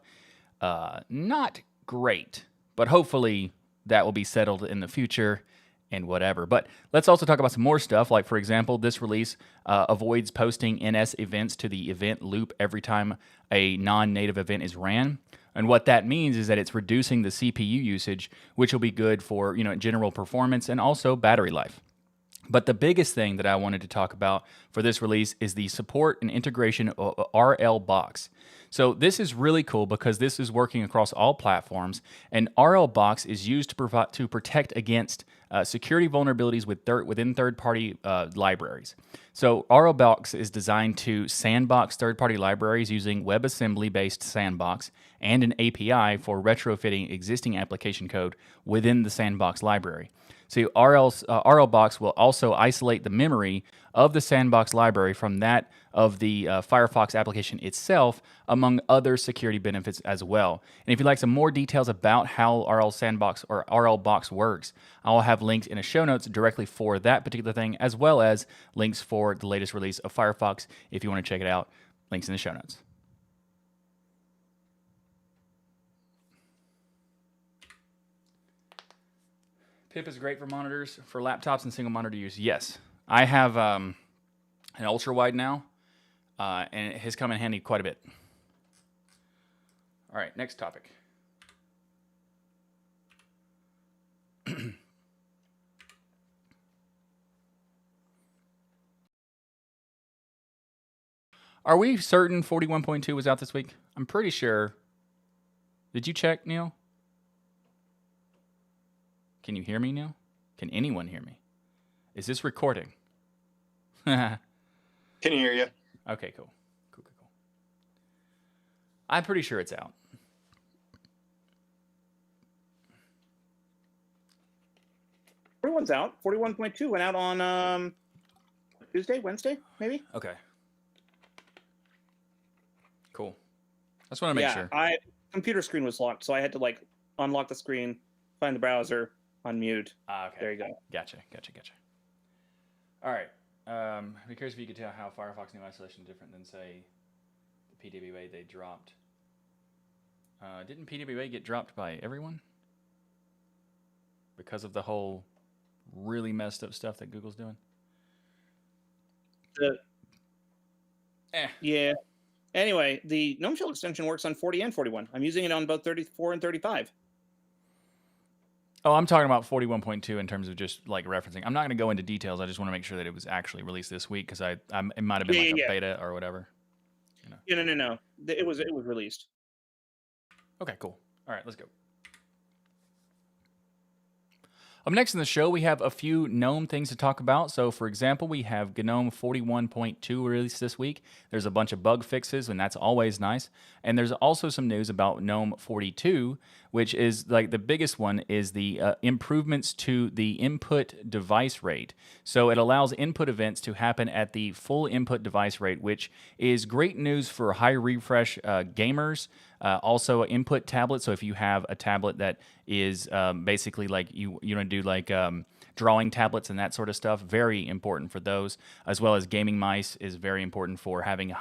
not great. But hopefully that will be settled in the future and whatever. But let's also talk about some more stuff. Like, for example, this release avoids posting NS events to the event loop every time a non-native event is ran. And what that means is that it's reducing the CPU usage, which will be good for, general performance and also battery life. But the biggest thing that I wanted to talk about for this release is the support and integration of RLBox. So this is really cool because this is working across all platforms, and RLBox is used to protect against security vulnerabilities within third-party libraries. So RLBox is designed to sandbox third-party libraries using WebAssembly-based sandbox and an API for retrofitting existing application code within the sandbox library. So RLBox will also isolate the memory of the sandbox library from that of the Firefox application itself, among other security benefits as well. And if you'd like some more details about how RLBox works, I'll have links in the show notes directly for that particular thing, as well as links for the latest release of Firefox if you want to check it out. Links in the show notes. Pip is great for monitors, for laptops and single monitor use. Yes, I have an ultra wide now, and it has come in handy quite a bit. All right, next topic. Are we certain 41.2 was out this week? I'm pretty sure. Did you check, Neil? Can you hear me, Neil? Can anyone hear me? Is this recording? Can hear you. Okay, cool. Cool. I'm pretty sure it's out. Everyone's out. 41.2 went out on Tuesday, Wednesday, maybe? Okay. Cool. I just want to make sure. Computer screen was locked, so I had to unlock the screen, find the browser, unmute. Okay. There you go. Gotcha. All right. I'm curious if you could tell how Firefox new isolation is different than, say, the PWA they dropped. Didn't PWA get dropped by everyone? Because of the whole really messed up stuff that Google's doing? Yeah. Anyway, the GNOME Shell extension works on 40 and 41. I'm using it on both 34 and 35. Oh, I'm talking about 41.2 in terms of just referencing. I'm not going to go into details. I just want to make sure that it was actually released this week because it might have been a beta or whatever. No. It was released. Okay, cool. All right, let's go. Up next in the show, we have a few GNOME things to talk about. So, for example, we have GNOME 41.2 released this week. There's a bunch of bug fixes, and that's always nice. And there's also some news about GNOME 42, which is the biggest one is the improvements to the input device rate. So it allows input events to happen at the full input device rate, which is great news for high refresh gamers. Also input tablets. So if you have a tablet that is basically you want to do drawing tablets and that sort of stuff, very important for those, as well as gaming mice is very important for having a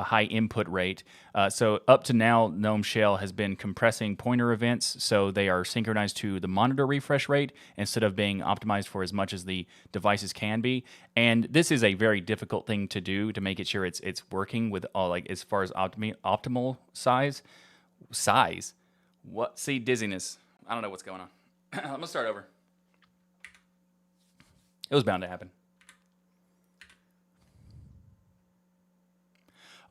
high input rate. So up to now, GNOME Shell has been compressing pointer events, so they are synchronized to the monitor refresh rate instead of being optimized for as much as the devices can be. And this is a very difficult thing to do to make it sure it's working with all as far as optimal size. What? See, dizziness. I don't know what's going on. I'm gonna start over. It was bound to happen.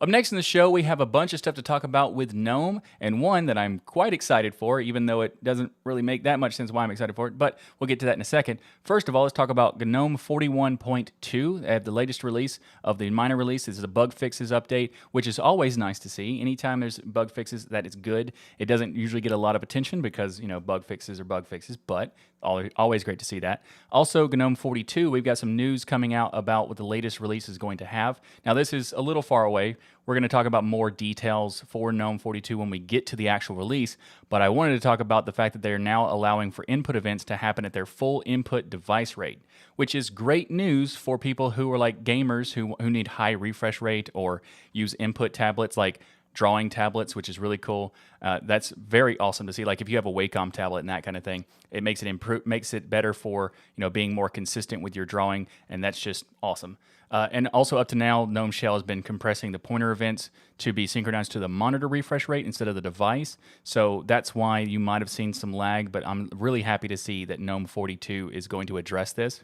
Up next in the show, we have a bunch of stuff to talk about with GNOME, and one that I'm quite excited for, even though it doesn't really make that much sense why I'm excited for it, but we'll get to that in a second. First of all, let's talk about GNOME 41.2. They have the latest release of the minor release. This is a bug fixes update, which is always nice to see. Anytime there's bug fixes, that is good. It doesn't usually get a lot of attention because, bug fixes are bug fixes, but Always great to see that. Also, GNOME 42, we've got some news coming out about what the latest release is going to have. Now, this is a little far away. We're going to talk about more details for GNOME 42 when we get to the actual release, but I wanted to talk about the fact that they're now allowing for input events to happen at their full input device rate, which is great news for people who are like gamers who need high refresh rate or use input tablets like drawing tablets, which is really cool. That's very awesome to see. Like if you have a Wacom tablet and that kind of thing, it makes it better for being more consistent with your drawing, and that's just awesome. And also up to now, GNOME Shell has been compressing the pointer events to be synchronized to the monitor refresh rate instead of the device. So that's why you might have seen some lag, but I'm really happy to see that GNOME 42 is going to address this.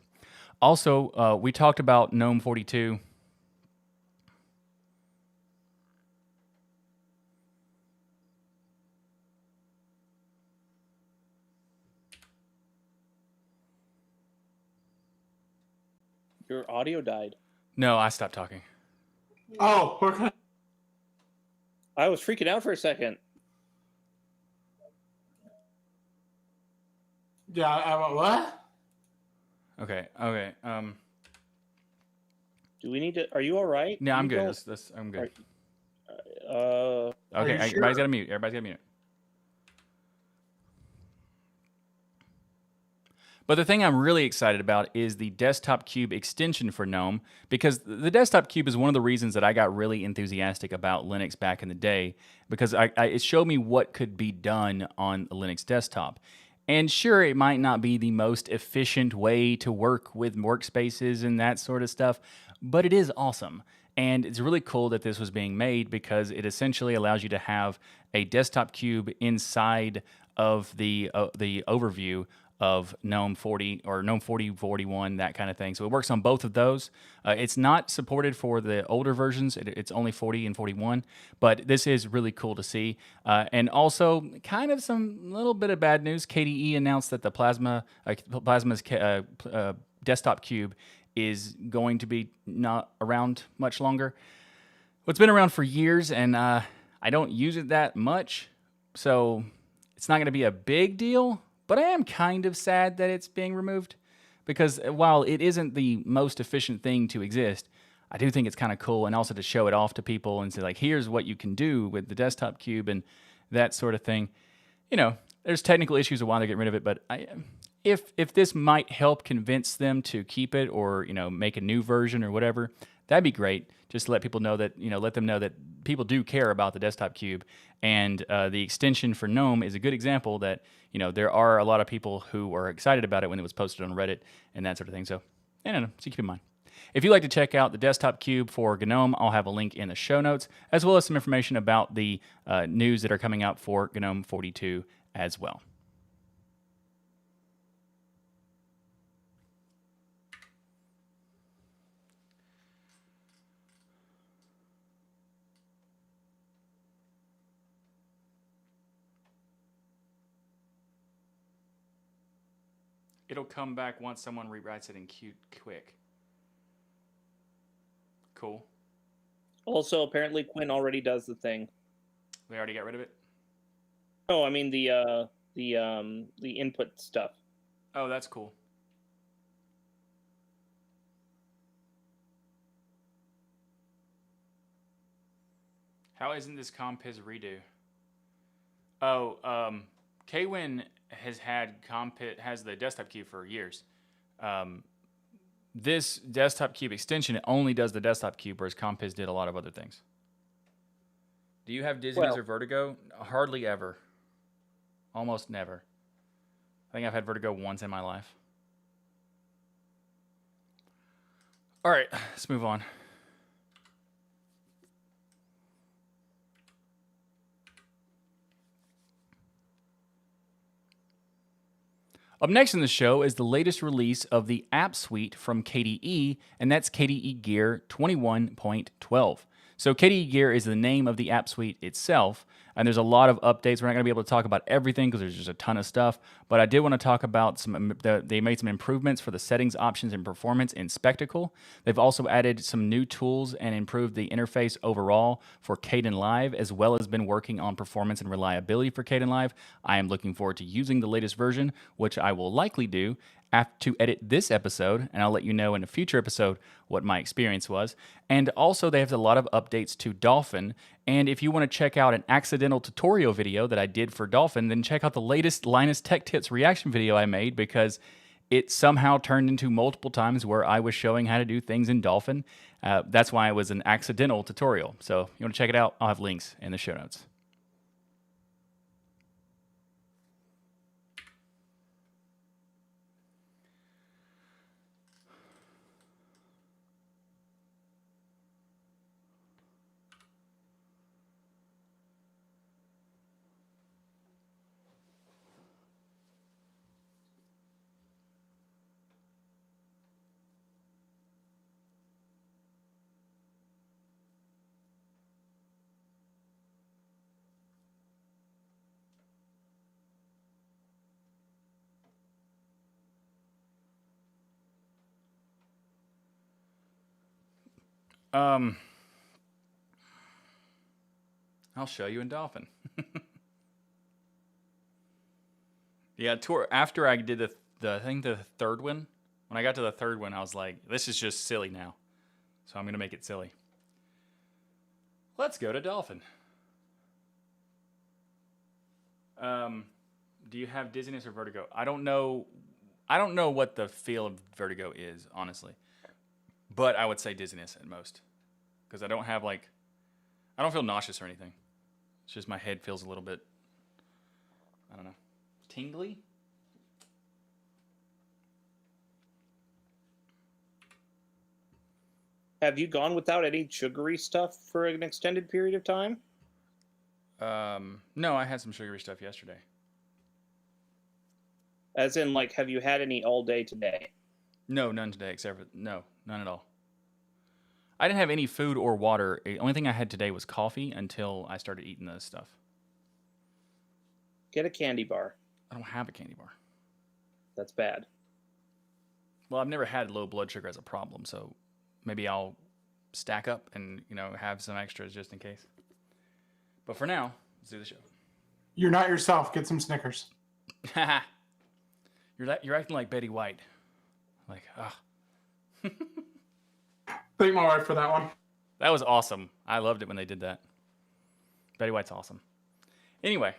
Also, we talked about GNOME 42. Your audio died. No, I stopped talking. Oh, we're gonna. I was freaking out for a second. Yeah. What? Okay. Do we need to? Are you all right? No, I'm You good. don't- I'm good. Uh, Okay, you everybody's sure? got to mute. Everybody's got to mute. But the thing I'm really excited about is the Desktop Cube extension for GNOME, because the Desktop Cube is one of the reasons that I got really enthusiastic about Linux back in the day, because it showed me what could be done on a Linux desktop. And sure, it might not be the most efficient way to work with workspaces and that sort of stuff, but it is awesome. And it's really cool that this was being made because it essentially allows you to have a Desktop Cube inside of the overview of GNOME 40 or GNOME 40, 41, that kind of thing. So it works on both of those. It's not supported for the older versions. It's only 40 and 41, but this is really cool to see. And also, kind of some little bit of bad news. KDE announced that the Plasma's Desktop Cube is going to be not around much longer. Well, it's been around for years, and I don't use it that much, so it's not going to be a big deal. But I am kind of sad that it's being removed, because while it isn't the most efficient thing to exist, I do think it's kind of cool, and also to show it off to people and say, like, here's what you can do with the Desktop Cube and that sort of thing. There's technical issues of why they're getting rid of it, but if this might help convince them to keep it or, make a new version or whatever, that'd be great. Just to let people know that, let them know that people do care about the Desktop Cube. And the extension for GNOME is a good example that, there are a lot of people who were excited about it when it was posted on Reddit and that sort of thing. So, I don't know. So keep in mind. If you'd like to check out the Desktop Cube for GNOME, I'll have a link in the show notes, as well as some information about the news that are coming out for GNOME 42 as well. It'll come back once someone rewrites it in quick. Cool. also, apparently Quinn already does the thing. They already got rid of it? Oh, I mean the input stuff. Oh, that's cool. How isn't this Compiz redo? Oh, Kwin has the Desktop Cube for years. This Desktop Cube extension only does the Desktop Cube, whereas Compiz did a lot of other things. Do you have dizziness or vertigo? Hardly ever. Almost never. I think I've had vertigo once in my life. All right, let's move on. Up next in the show is the latest release of the app suite from KDE, and that's KDE Gear 21.12. So KDE Gear is the name of the app suite itself, and there's a lot of updates. We're not going to be able to talk about everything because there's just a ton of stuff, but I did want to talk about they made some improvements for the settings, options, and performance in Spectacle. They've also added some new tools and improved the interface overall for Kdenlive, as well as been working on performance and reliability for Kdenlive. I am looking forward to using the latest version, which I will likely do to edit this episode, and I'll let you know in a future episode what my experience was. And also, they have a lot of updates to Dolphin, and if you want to check out an accidental tutorial video that I did for Dolphin, then check out the latest Linus Tech Tips reaction video I made, because it somehow turned into multiple times where I was showing how to do things in Dolphin. That's why it was an accidental tutorial. So if you want to check it out, I'll have links in the show notes. I'll show you in Dolphin. Yeah, after I did the third one, when I got to the third one, I was like, this is just silly now. So I'm going to make it silly. Let's go to Dolphin. Do you have dizziness or vertigo? I don't know what the feel of vertigo is, honestly. But I would say dizziness at most. Because I don't feel nauseous or anything. It's just my head feels a little bit, I don't know, tingly? Have you gone without any sugary stuff for an extended period of time? No, I had some sugary stuff yesterday. As in, like, have you had any all day today? No, none today, none at all. I didn't have any food or water. The only thing I had today was coffee until I started eating this stuff. Get a candy bar. I don't have a candy bar. That's bad. Well, I've never had low blood sugar as a problem, so maybe I'll stack up and, have some extras just in case. But for now, let's do the show. You're not yourself. Get some Snickers. You're acting like Betty White. Like, ugh. Thank my wife for that one. That was awesome. I loved it when they did that. Betty White's awesome. Anyway.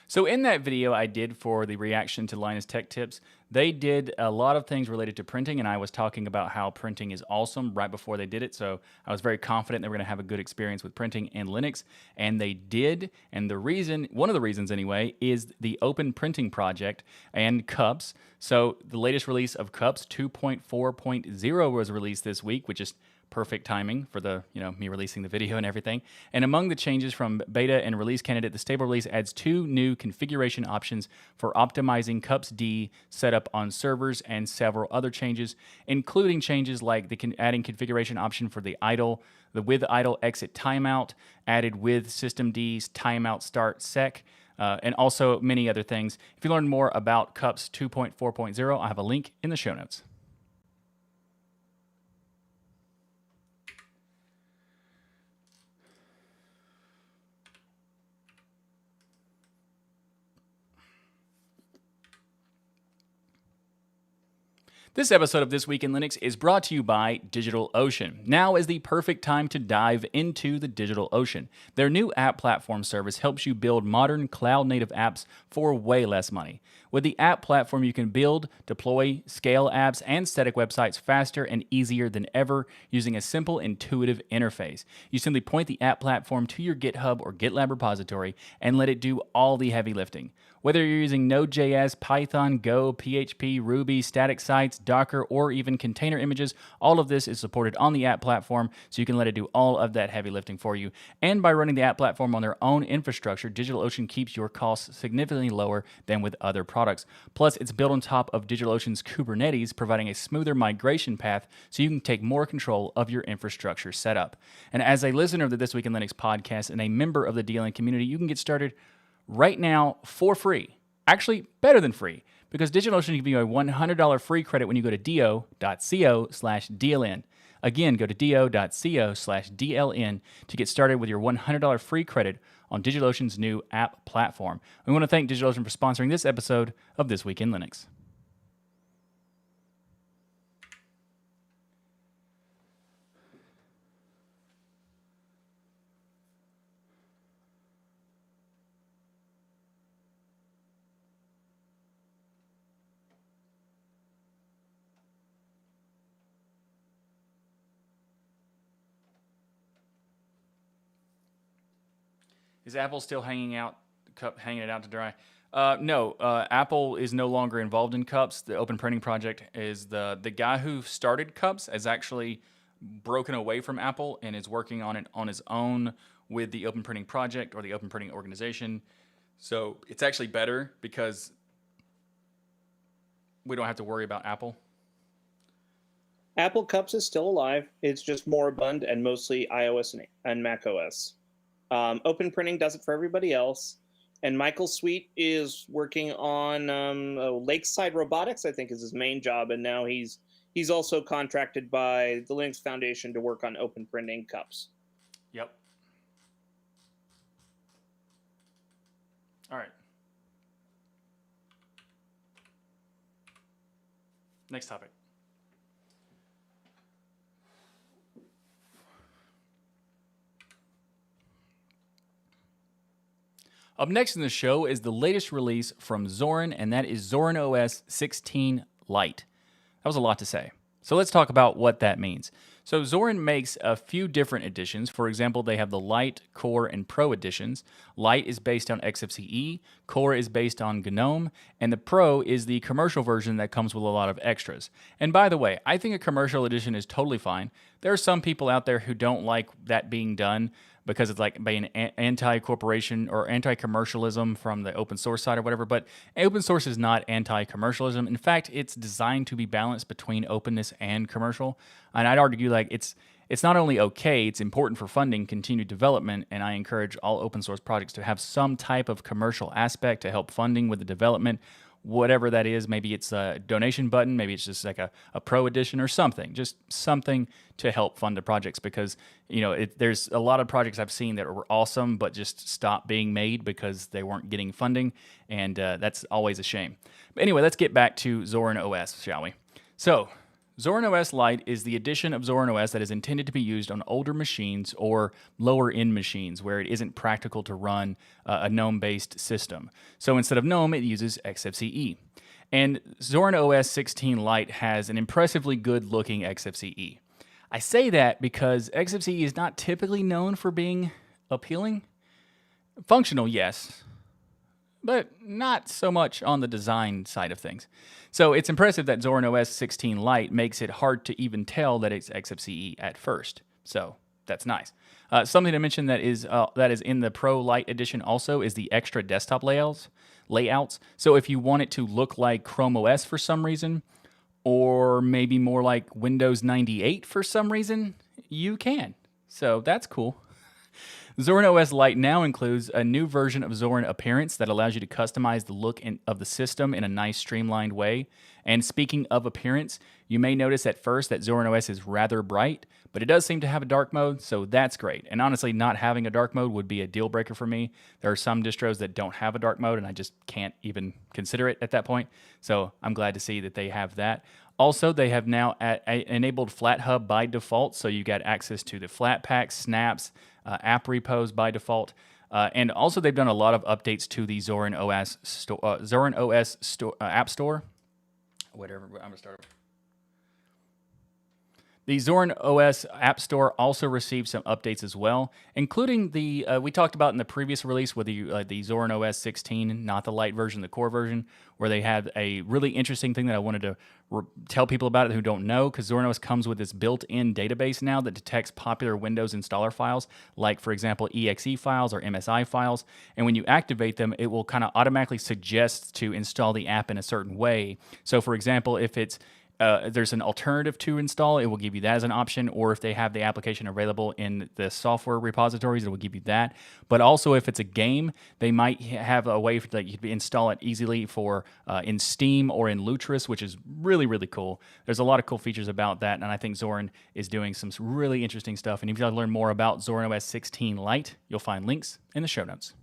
So in that video I did for the reaction to Linus Tech Tips, they did a lot of things related to printing, and I was talking about how printing is awesome right before they did it. So I was very confident they were going to have a good experience with printing in Linux, and they did. And one of the reasons anyway, is the Open Printing Project and Cups. So the latest release of Cups 2.4.0 was released this week, which is perfect timing for me releasing the video and everything. And among the changes from beta and release candidate, the stable release adds 2 new configuration options for optimizing Cups D setup on servers, and several other changes, including changes like adding configuration option for the with idle exit timeout, added with systemd's timeout start sec, and also many other things. If you learn more about Cups 2.4.0, I have a link in the show notes. This episode of This Week in Linux is brought to you by DigitalOcean. Now is the perfect time to dive into the DigitalOcean. Their new app platform service helps you build modern cloud-native apps for way less money. With With the app platform, you can build, deploy, scale apps, and static websites faster and easier than ever using a simple, intuitive interface. You simply point the app platform to your GitHub or GitLab repository and let it do all the heavy lifting. Whether you're using Node.js, Python, Go, PHP, Ruby, static sites, Docker, or even container images, all of this is supported on the app platform, so you can let it do all of that heavy lifting for you. And by running the app platform on their own infrastructure, DigitalOcean keeps your costs significantly lower than with other products. Plus, it's built on top of DigitalOcean's Kubernetes, providing a smoother migration path so you can take more control of your infrastructure setup. And as a listener of the This Week in Linux podcast and a member of the DLN community, you can get started right now for free. Actually, better than free, because DigitalOcean will give you a $100 free credit when you go to do.co/DLN. Again, go to do.co/DLN to get started with your $100 free credit on DigitalOcean's new app platform. We want to thank DigitalOcean for sponsoring this episode of This Week in Linux. Is Apple still hanging it out to dry? No, Apple is no longer involved in Cups. The Open Printing Project is the guy who started Cups has actually broken away from Apple and is working on it on his own with the Open Printing Project or the Open Printing Organization. So it's actually better because we don't have to worry about Apple. Apple Cups is still alive. It's just moribund and mostly iOS and macOS. Open Printing does it for everybody else. And Michael Sweet is working on Lakeside Robotics, I think is his main job. And now he's also contracted by the Linux Foundation to work on Open Printing Cups. Yep. All right. Next topic. Up next in the show is the latest release from Zorin, and that is Zorin OS 16 Lite. That was a lot to say. So let's talk about what that means. So Zorin makes a few different editions. For example, they have the Lite, Core, and Pro editions. Lite is based on XFCE, Core is based on GNOME, and the Pro is the commercial version that comes with a lot of extras. And by the way, I think a commercial edition is totally fine. There are some people out there who don't like that being done because it's like being anti-corporation or anti-commercialism from the open source side or whatever, but open source is not anti-commercialism. In fact, it's designed to be balanced between openness and commercial. And I'd argue like it's not only okay, it's important for funding continued development, and I encourage all open source projects to have some type of commercial aspect to help funding with the development, whatever that is. Maybe it's a donation button, maybe it's just like a pro edition or something, just something to help fund the projects, because there's a lot of projects I've seen that were awesome but just stopped being made because they weren't getting funding, and that's always a shame. But anyway, let's get back to Zorin OS, shall we? So Zorin OS Lite is the edition of Zorin OS that is intended to be used on older machines or lower-end machines where it isn't practical to run a GNOME-based system. So instead of GNOME, it uses XFCE. And Zorin OS 16 Lite has an impressively good-looking XFCE. I say that because XFCE is not typically known for being appealing. Functional, yes, but not so much on the design side of things. So it's impressive that Zorin OS 16 Lite makes it hard to even tell that it's XFCE at first. So that's nice. Something to mention that is in the Pro Lite edition also is the extra desktop layouts. So if you want it to look like Chrome OS for some reason, or maybe more like Windows 98 for some reason, you can. So that's cool. Zorin OS Lite now includes a new version of Zorin Appearance that allows you to customize the look of the system in a nice streamlined way. And speaking of appearance, you may notice at first that Zorin OS is rather bright, but it does seem to have a dark mode, so that's great. And honestly, not having a dark mode would be a deal breaker for me. There are some distros that don't have a dark mode, and I just can't even consider it at that point. So I'm glad to see that they have that. Also, they have now enabled FlatHub by default, so you got access to the Flatpak, snaps, app repos by default. And also, they've done a lot of updates to the Zorin OS App Store. Whatever. I'm gonna start. The Zorin OS App Store also received some updates as well, including the we talked about in the previous release with the Zorin OS 16, not the light version, the core version, where they had a really interesting thing that I wanted to tell people about it who don't know, because Zorin OS comes with this built-in database now that detects popular Windows installer files, like, for example, exe files or MSI files, and when you activate them, it will kind of automatically suggest to install the app in a certain way. So, for example, if it's there's an alternative to install, it will give you that as an option, or if they have the application available in the software repositories, it will give you that. But also, if it's a game, they might have a way that you can install it easily for in Steam or in Lutris, which is really, really cool. There's a lot of cool features about that, and I think Zorin is doing some really interesting stuff. And if you'd like to learn more about Zorin OS 16 Lite, you'll find links in the show notes.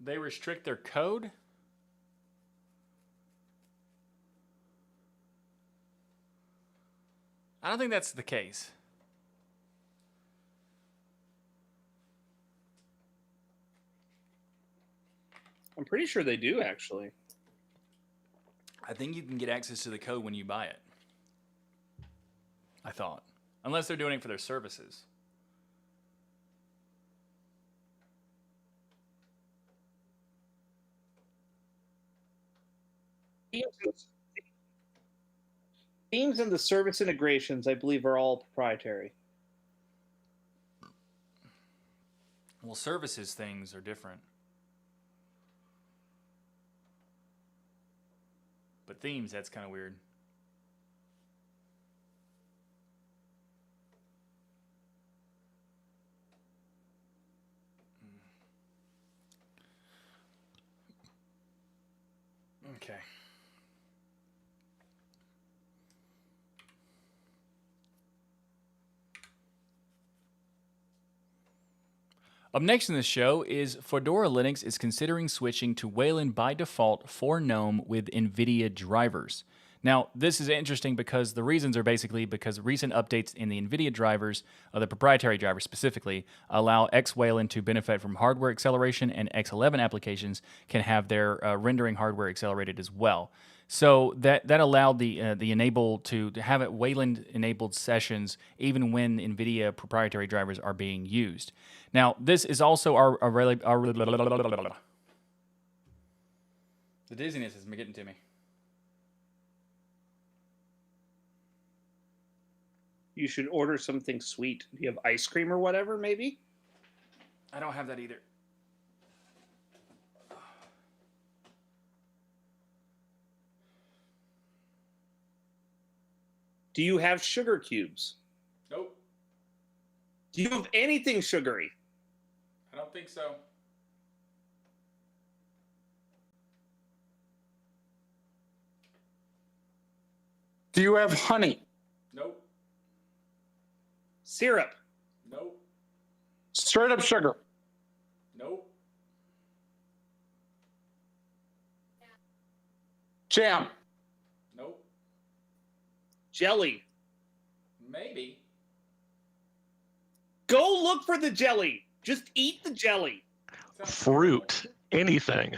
They restrict their code? I don't think that's the case. I'm pretty sure they do, actually. I think you can get access to the code when you buy it. I thought. Unless they're doing it for their services. Themes and the service integrations, I believe, are all proprietary. Well, services things are different. But themes, that's kind of weird. Okay. Up next in the show is Fedora Linux is considering switching to Wayland by default for GNOME with NVIDIA drivers. Now, this is interesting because the reasons are basically because recent updates in the NVIDIA drivers, the proprietary drivers specifically, allow X-Wayland to benefit from hardware acceleration, and X11 applications can have their rendering hardware accelerated as well. So that allowed the enable to have it Wayland enabled sessions even when NVIDIA proprietary drivers are being used. Now, this is also our the dizziness is getting to me. You should order something sweet. Do you have ice cream or whatever, maybe? I don't have that either. Do you have sugar cubes? Nope. Do you have anything sugary? I don't think so. Do you have honey? Nope. Syrup? Nope. Straight up sugar? Nope. Jam? Nope. Jelly? Maybe. Go look for the jelly. Just eat the jelly. Fruit, anything.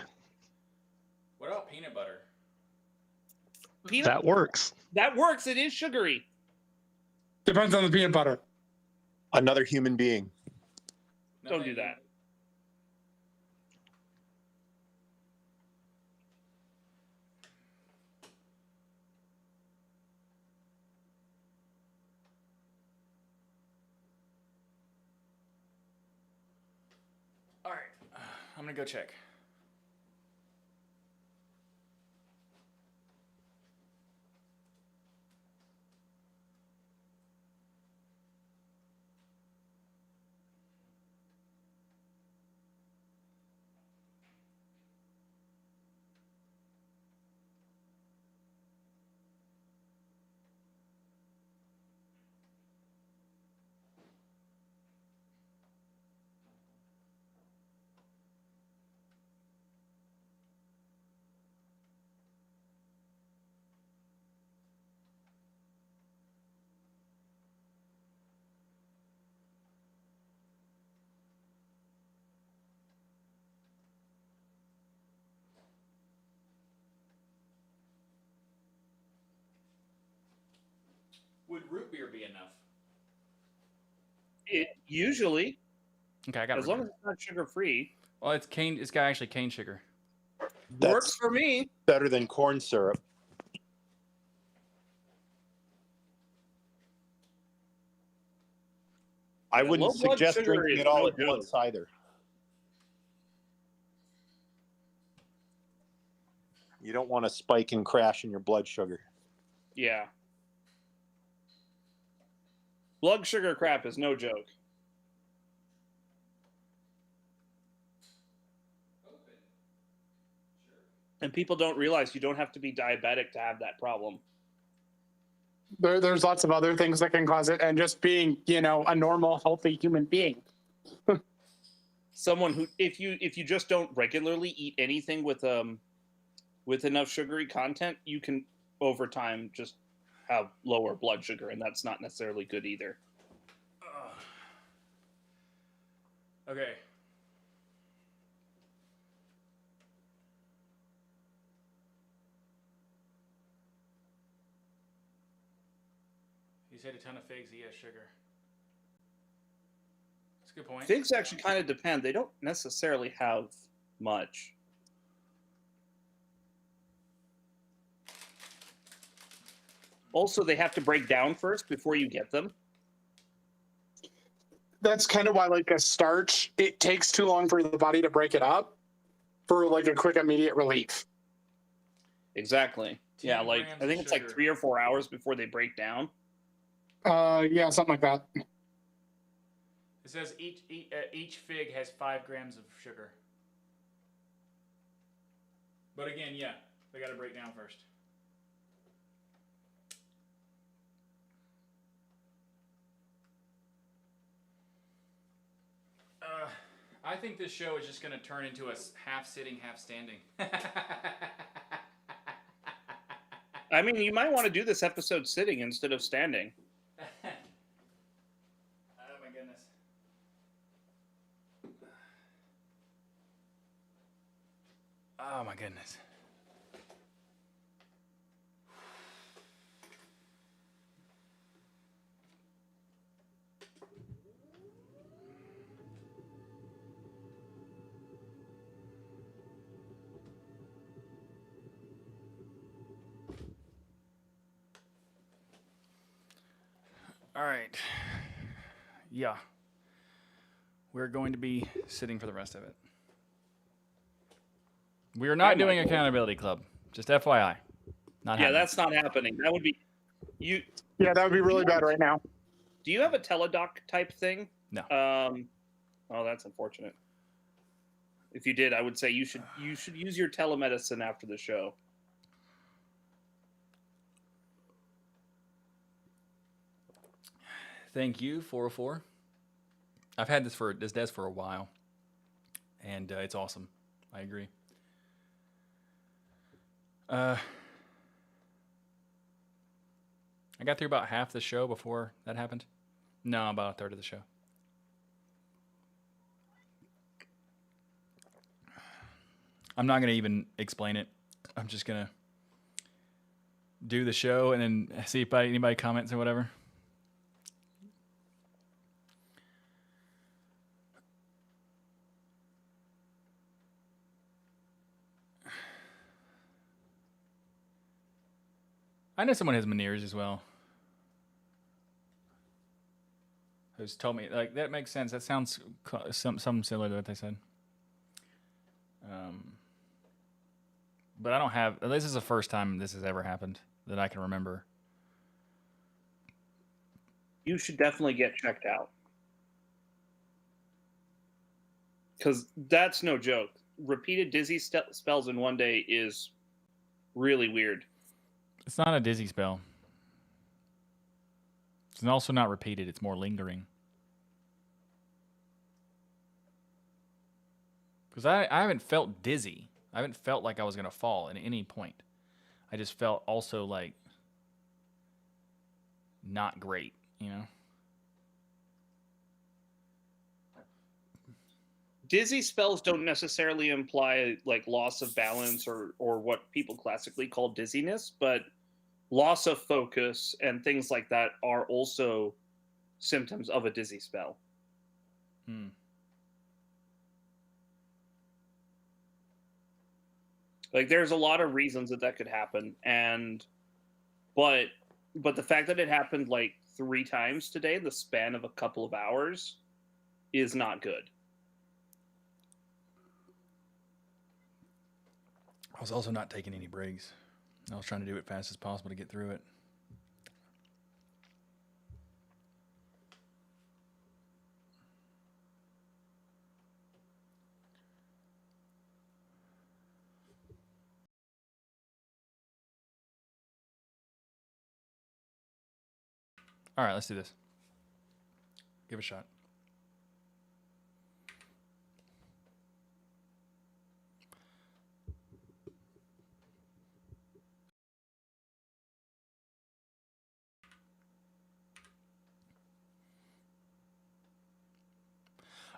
What about peanut butter? Peanut That works. That works. It is sugary. Depends on the peanut butter. Another human being. Don't do that. All right. I'm going to go check. Would root beer be enough? It usually, Okay, I got as root long beer. as it's not sugar free, Well, it's cane. It's got actually cane sugar. That's works for me. better than corn syrup. I Yeah, wouldn't low blood suggest sugar drinking is it all no at joke. once either. You don't want to spike and crash in your blood sugar. Yeah. Blood sugar crap is no joke. And people don't realize you don't have to be diabetic to have that problem. There's lots of other things that can cause it, and just being, a normal, healthy human being. Someone who, if you just don't regularly eat anything with enough sugary content, you can over time just have lower blood sugar, and that's not necessarily good either. Okay. He said a ton of figs. He has sugar. That's a good point. Figs actually kind of depend. They don't necessarily have much. Also, they have to break down first before you get them. That's kind of why, like a starch, it takes too long for the body to break it up for like a quick, immediate relief. Exactly. Yeah, 10 like grams I think of it's like sugar. 3 or 4 hours before they break down. Yeah, something like that. It says each fig has 5 grams of sugar. But again, yeah, they got to break down first. I think this show is just going to turn into a half sitting, half standing. I mean, you might want to do this episode sitting instead of standing. Oh my goodness. Oh my goodness. All right. Yeah. We're going to be sitting for the rest of it. We are not doing Accountability Club. Just FYI. Not Yeah, happening. that's not happening. That would be you. Yeah, that would be really bad right now. Do you have a teledoc type thing? No. Oh, that's unfortunate. If you did, I would say you should use your telemedicine after the show. Thank you, 404. I've had this desk for a while, and it's awesome. I agree. I got through about half the show before that happened. No, about a third of the show. I'm not going to even explain it. I'm just going to do the show and then see if anybody comments or whatever. I know someone has Meniere's as well. Who's told me, like, that makes sense. That sounds something similar to what they said. But I don't have, this is the first time this has ever happened that I can remember. You should definitely get checked out. Because that's no joke. Repeated dizzy spells in one day is really weird. It's not a dizzy spell. It's also not repeated. It's more lingering. Because I haven't felt dizzy. I haven't felt like I was going to fall at any point. I just felt also like not great, you know? Dizzy spells don't necessarily imply like loss of balance or what people classically call dizziness, but loss of focus and things like that are also symptoms of a dizzy spell. Hmm. Like there's a lot of reasons that could happen, but the fact that it happened like 3 times today in the span of a couple of hours is not good. I was also not taking any breaks. I was trying to do it fast as possible to get through it. All right, let's do this. Give it a shot.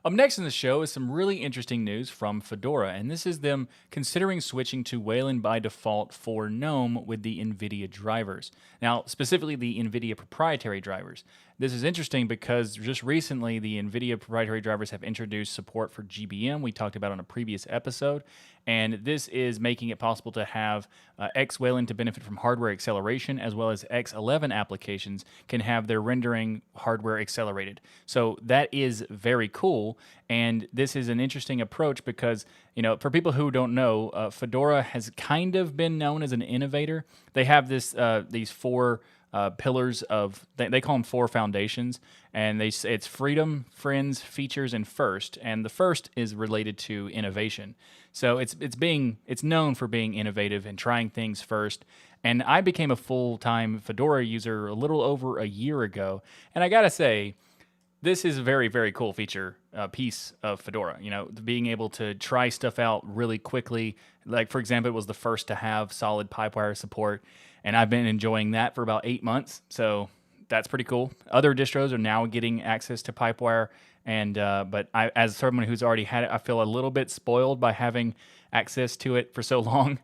Up next in the show is some really interesting news from Fedora, and this is them considering switching to Wayland by default for GNOME with the NVIDIA drivers. Now, specifically the NVIDIA proprietary drivers. This is interesting because just recently the NVIDIA proprietary drivers have introduced support for GBM. We talked about on a previous episode, and this is making it possible to have X Wayland to benefit from hardware acceleration, as well as X11 applications can have their rendering hardware accelerated. So that is very cool, and this is an interesting approach because, you know, for people who don't know, Fedora has kind of been known as an innovator. They have these 4 pillars of, they call them 4 foundations, and it's freedom, friends, features, and first. And the first is related to innovation. So it's known for being innovative and trying things first. And I became a full-time Fedora user a little over a year ago, and I gotta say, this is a very, very cool feature piece of Fedora. You know, being able to try stuff out really quickly. Like, for example, it was the first to have solid Pipewire support, and I've been enjoying that for about 8 months. So that's pretty cool. Other distros are now getting access to Pipewire, and but I, as someone who's already had it, I feel a little bit spoiled by having access to it for so long.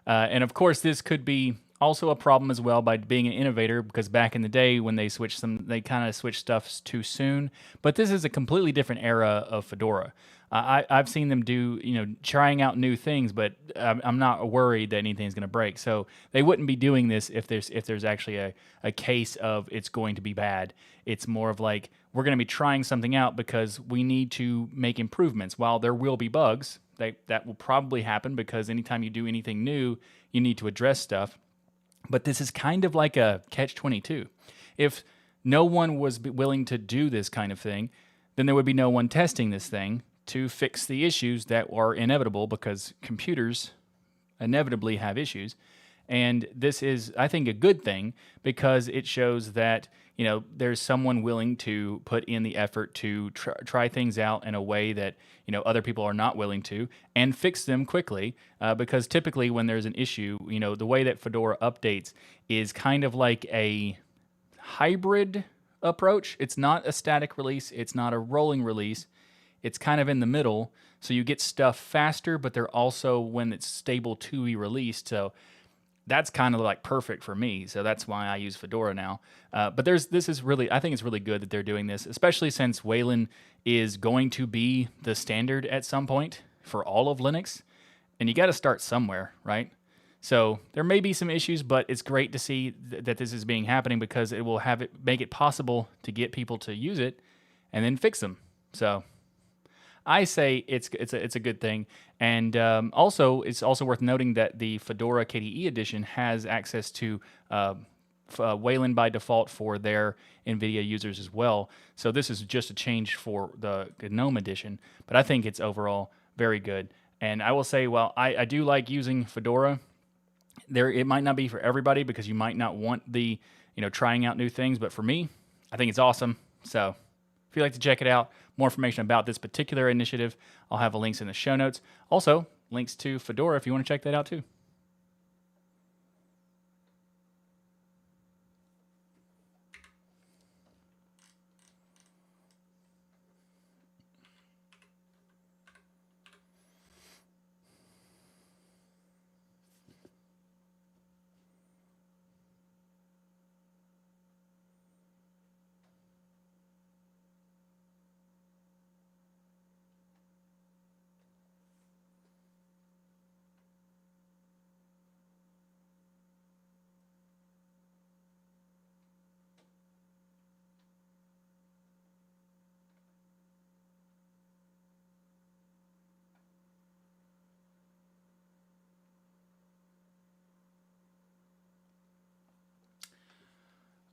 And of course, this could be also a problem as well by being an innovator, because back in the day when they kind of switched stuff too soon. But this is a completely different era of Fedora. I've seen them do, you know, trying out new things, but I'm not worried that anything's going to break. So they wouldn't be doing this if there's actually a case of it's going to be bad. It's more of like, we're going to be trying something out because we need to make improvements. While there will be bugs, that will probably happen because anytime you do anything new, you need to address stuff. But this is kind of like a catch-22. If no one was willing to do this kind of thing, then there would be no one testing this thing to fix the issues that are inevitable, because computers inevitably have issues. And this is, I think, a good thing, because it shows that, you know, there's someone willing to put in the effort to try things out in a way that, you know, other people are not willing to, and fix them quickly. Because typically when there's an issue, you know, the way that Fedora updates is kind of like a hybrid approach. It's not a static release. It's not a rolling release. It's kind of in the middle. So you get stuff faster, but they're also, when it's stable, to be released. So that's kind of like perfect for me. So that's why I use Fedora now. But this is really, I think it's really good that they're doing this, especially since Wayland is going to be the standard at some point for all of Linux. And you got to start somewhere, right? So there may be some issues, but it's great to see that this is being happening, because it will make it possible to get people to use it and then fix them. So I say it's a good thing. And also, it's also worth noting that the Fedora KDE edition has access to Wayland by default for their NVIDIA users as well. So this is just a change for the GNOME edition, but I think it's overall very good. And I will say, well, I do like using Fedora. It might not be for everybody, because you might not want the, you know, trying out new things, but for me, I think it's awesome. So if you'd like to check it out, more information about this particular initiative, I'll have links in the show notes. Also, links to Fedora if you want to check that out too.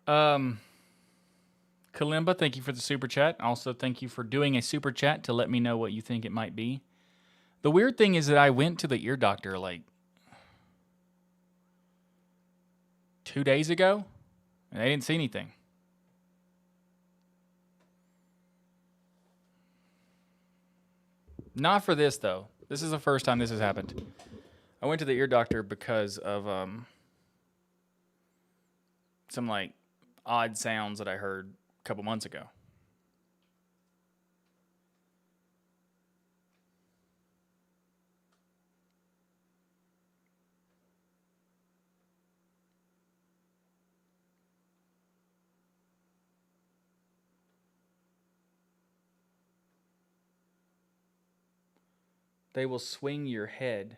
Kalimba, thank you for the super chat. Also, thank you for doing a super chat to let me know what you think it might be. The weird thing is that I went to the ear doctor like 2 days ago, and they didn't see anything. Not for this, though. This is the first time this has happened. I went to the ear doctor because of some like odd sounds that I heard a couple months ago. They will swing your head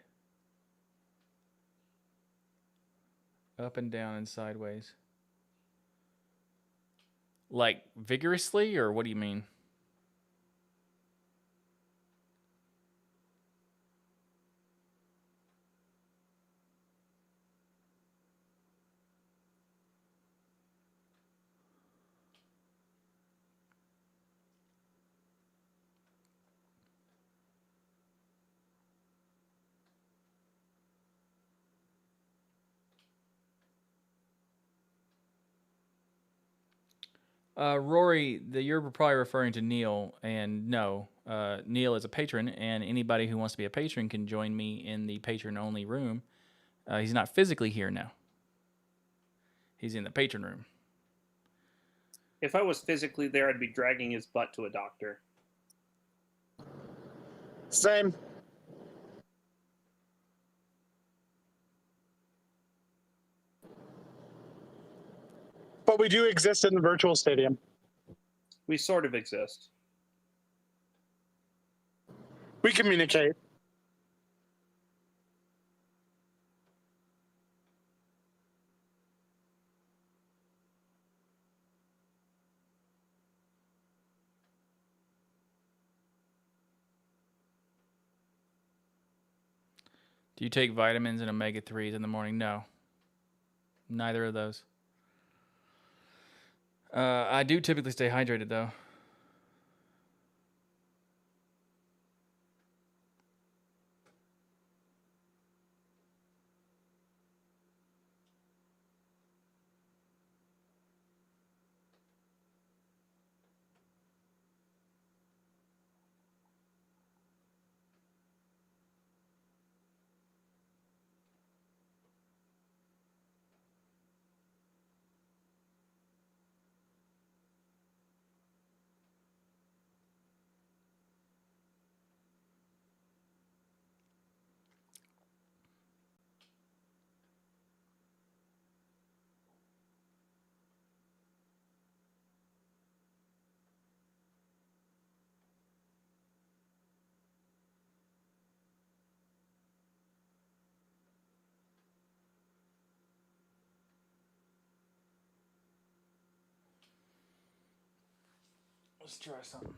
up and down and sideways. Like vigorously, or what do you mean? Rory, you're probably referring to Neil, and no, Neil is a patron, and anybody who wants to be a patron can join me in the patron-only room. He's not physically here now. He's in the patron room. If I was physically there, I'd be dragging his butt to a doctor. Same. But we do exist in the virtual stadium. We sort of exist. We communicate. Do you take vitamins and omega-3s in the morning? No. Neither of those. I do typically stay hydrated, though. Let's try something.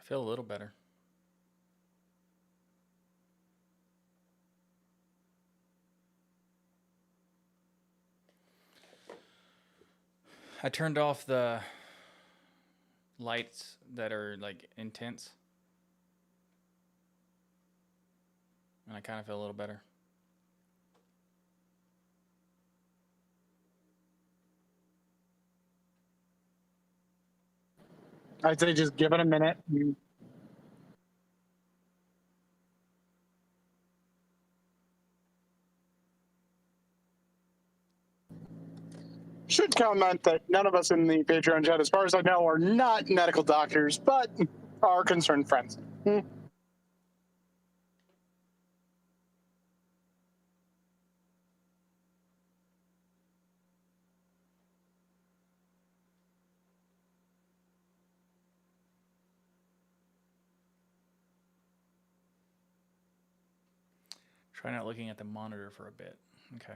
I feel a little better. I turned off the lights that are like intense, and I kind of feel a little better. I'd say just give it a minute. Should comment that none of us in the Patreon chat, as far as I know, are not medical doctors, but are concerned friends. Try not looking at the monitor for a bit. Okay.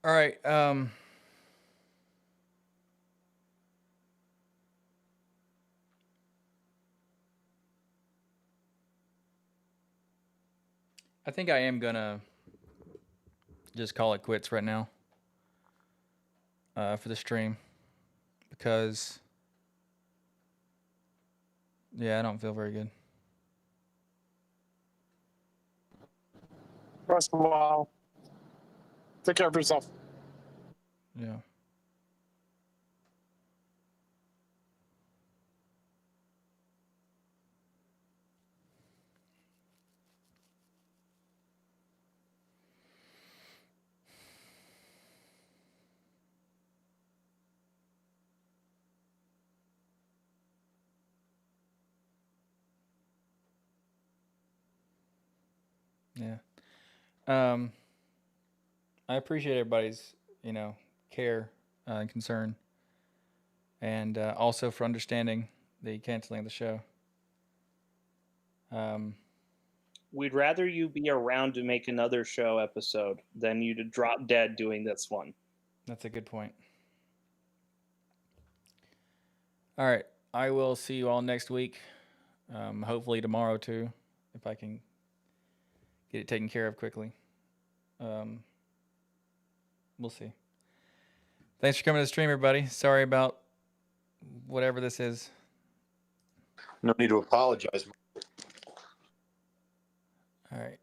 All right. I think I am gonna just call it quits right now for the stream because I don't feel very good. Rest a while. Take care of yourself. Yeah. Yeah. I appreciate everybody's, care and concern, and also for understanding the canceling of the show. We'd rather you be around to make another show episode than you to drop dead doing this one. That's a good point. All right. I will see you all next week. Hopefully tomorrow too, if I can get it taken care of quickly. We'll see. Thanks for coming to the stream, everybody. Sorry about whatever this is. No need to apologize. All right.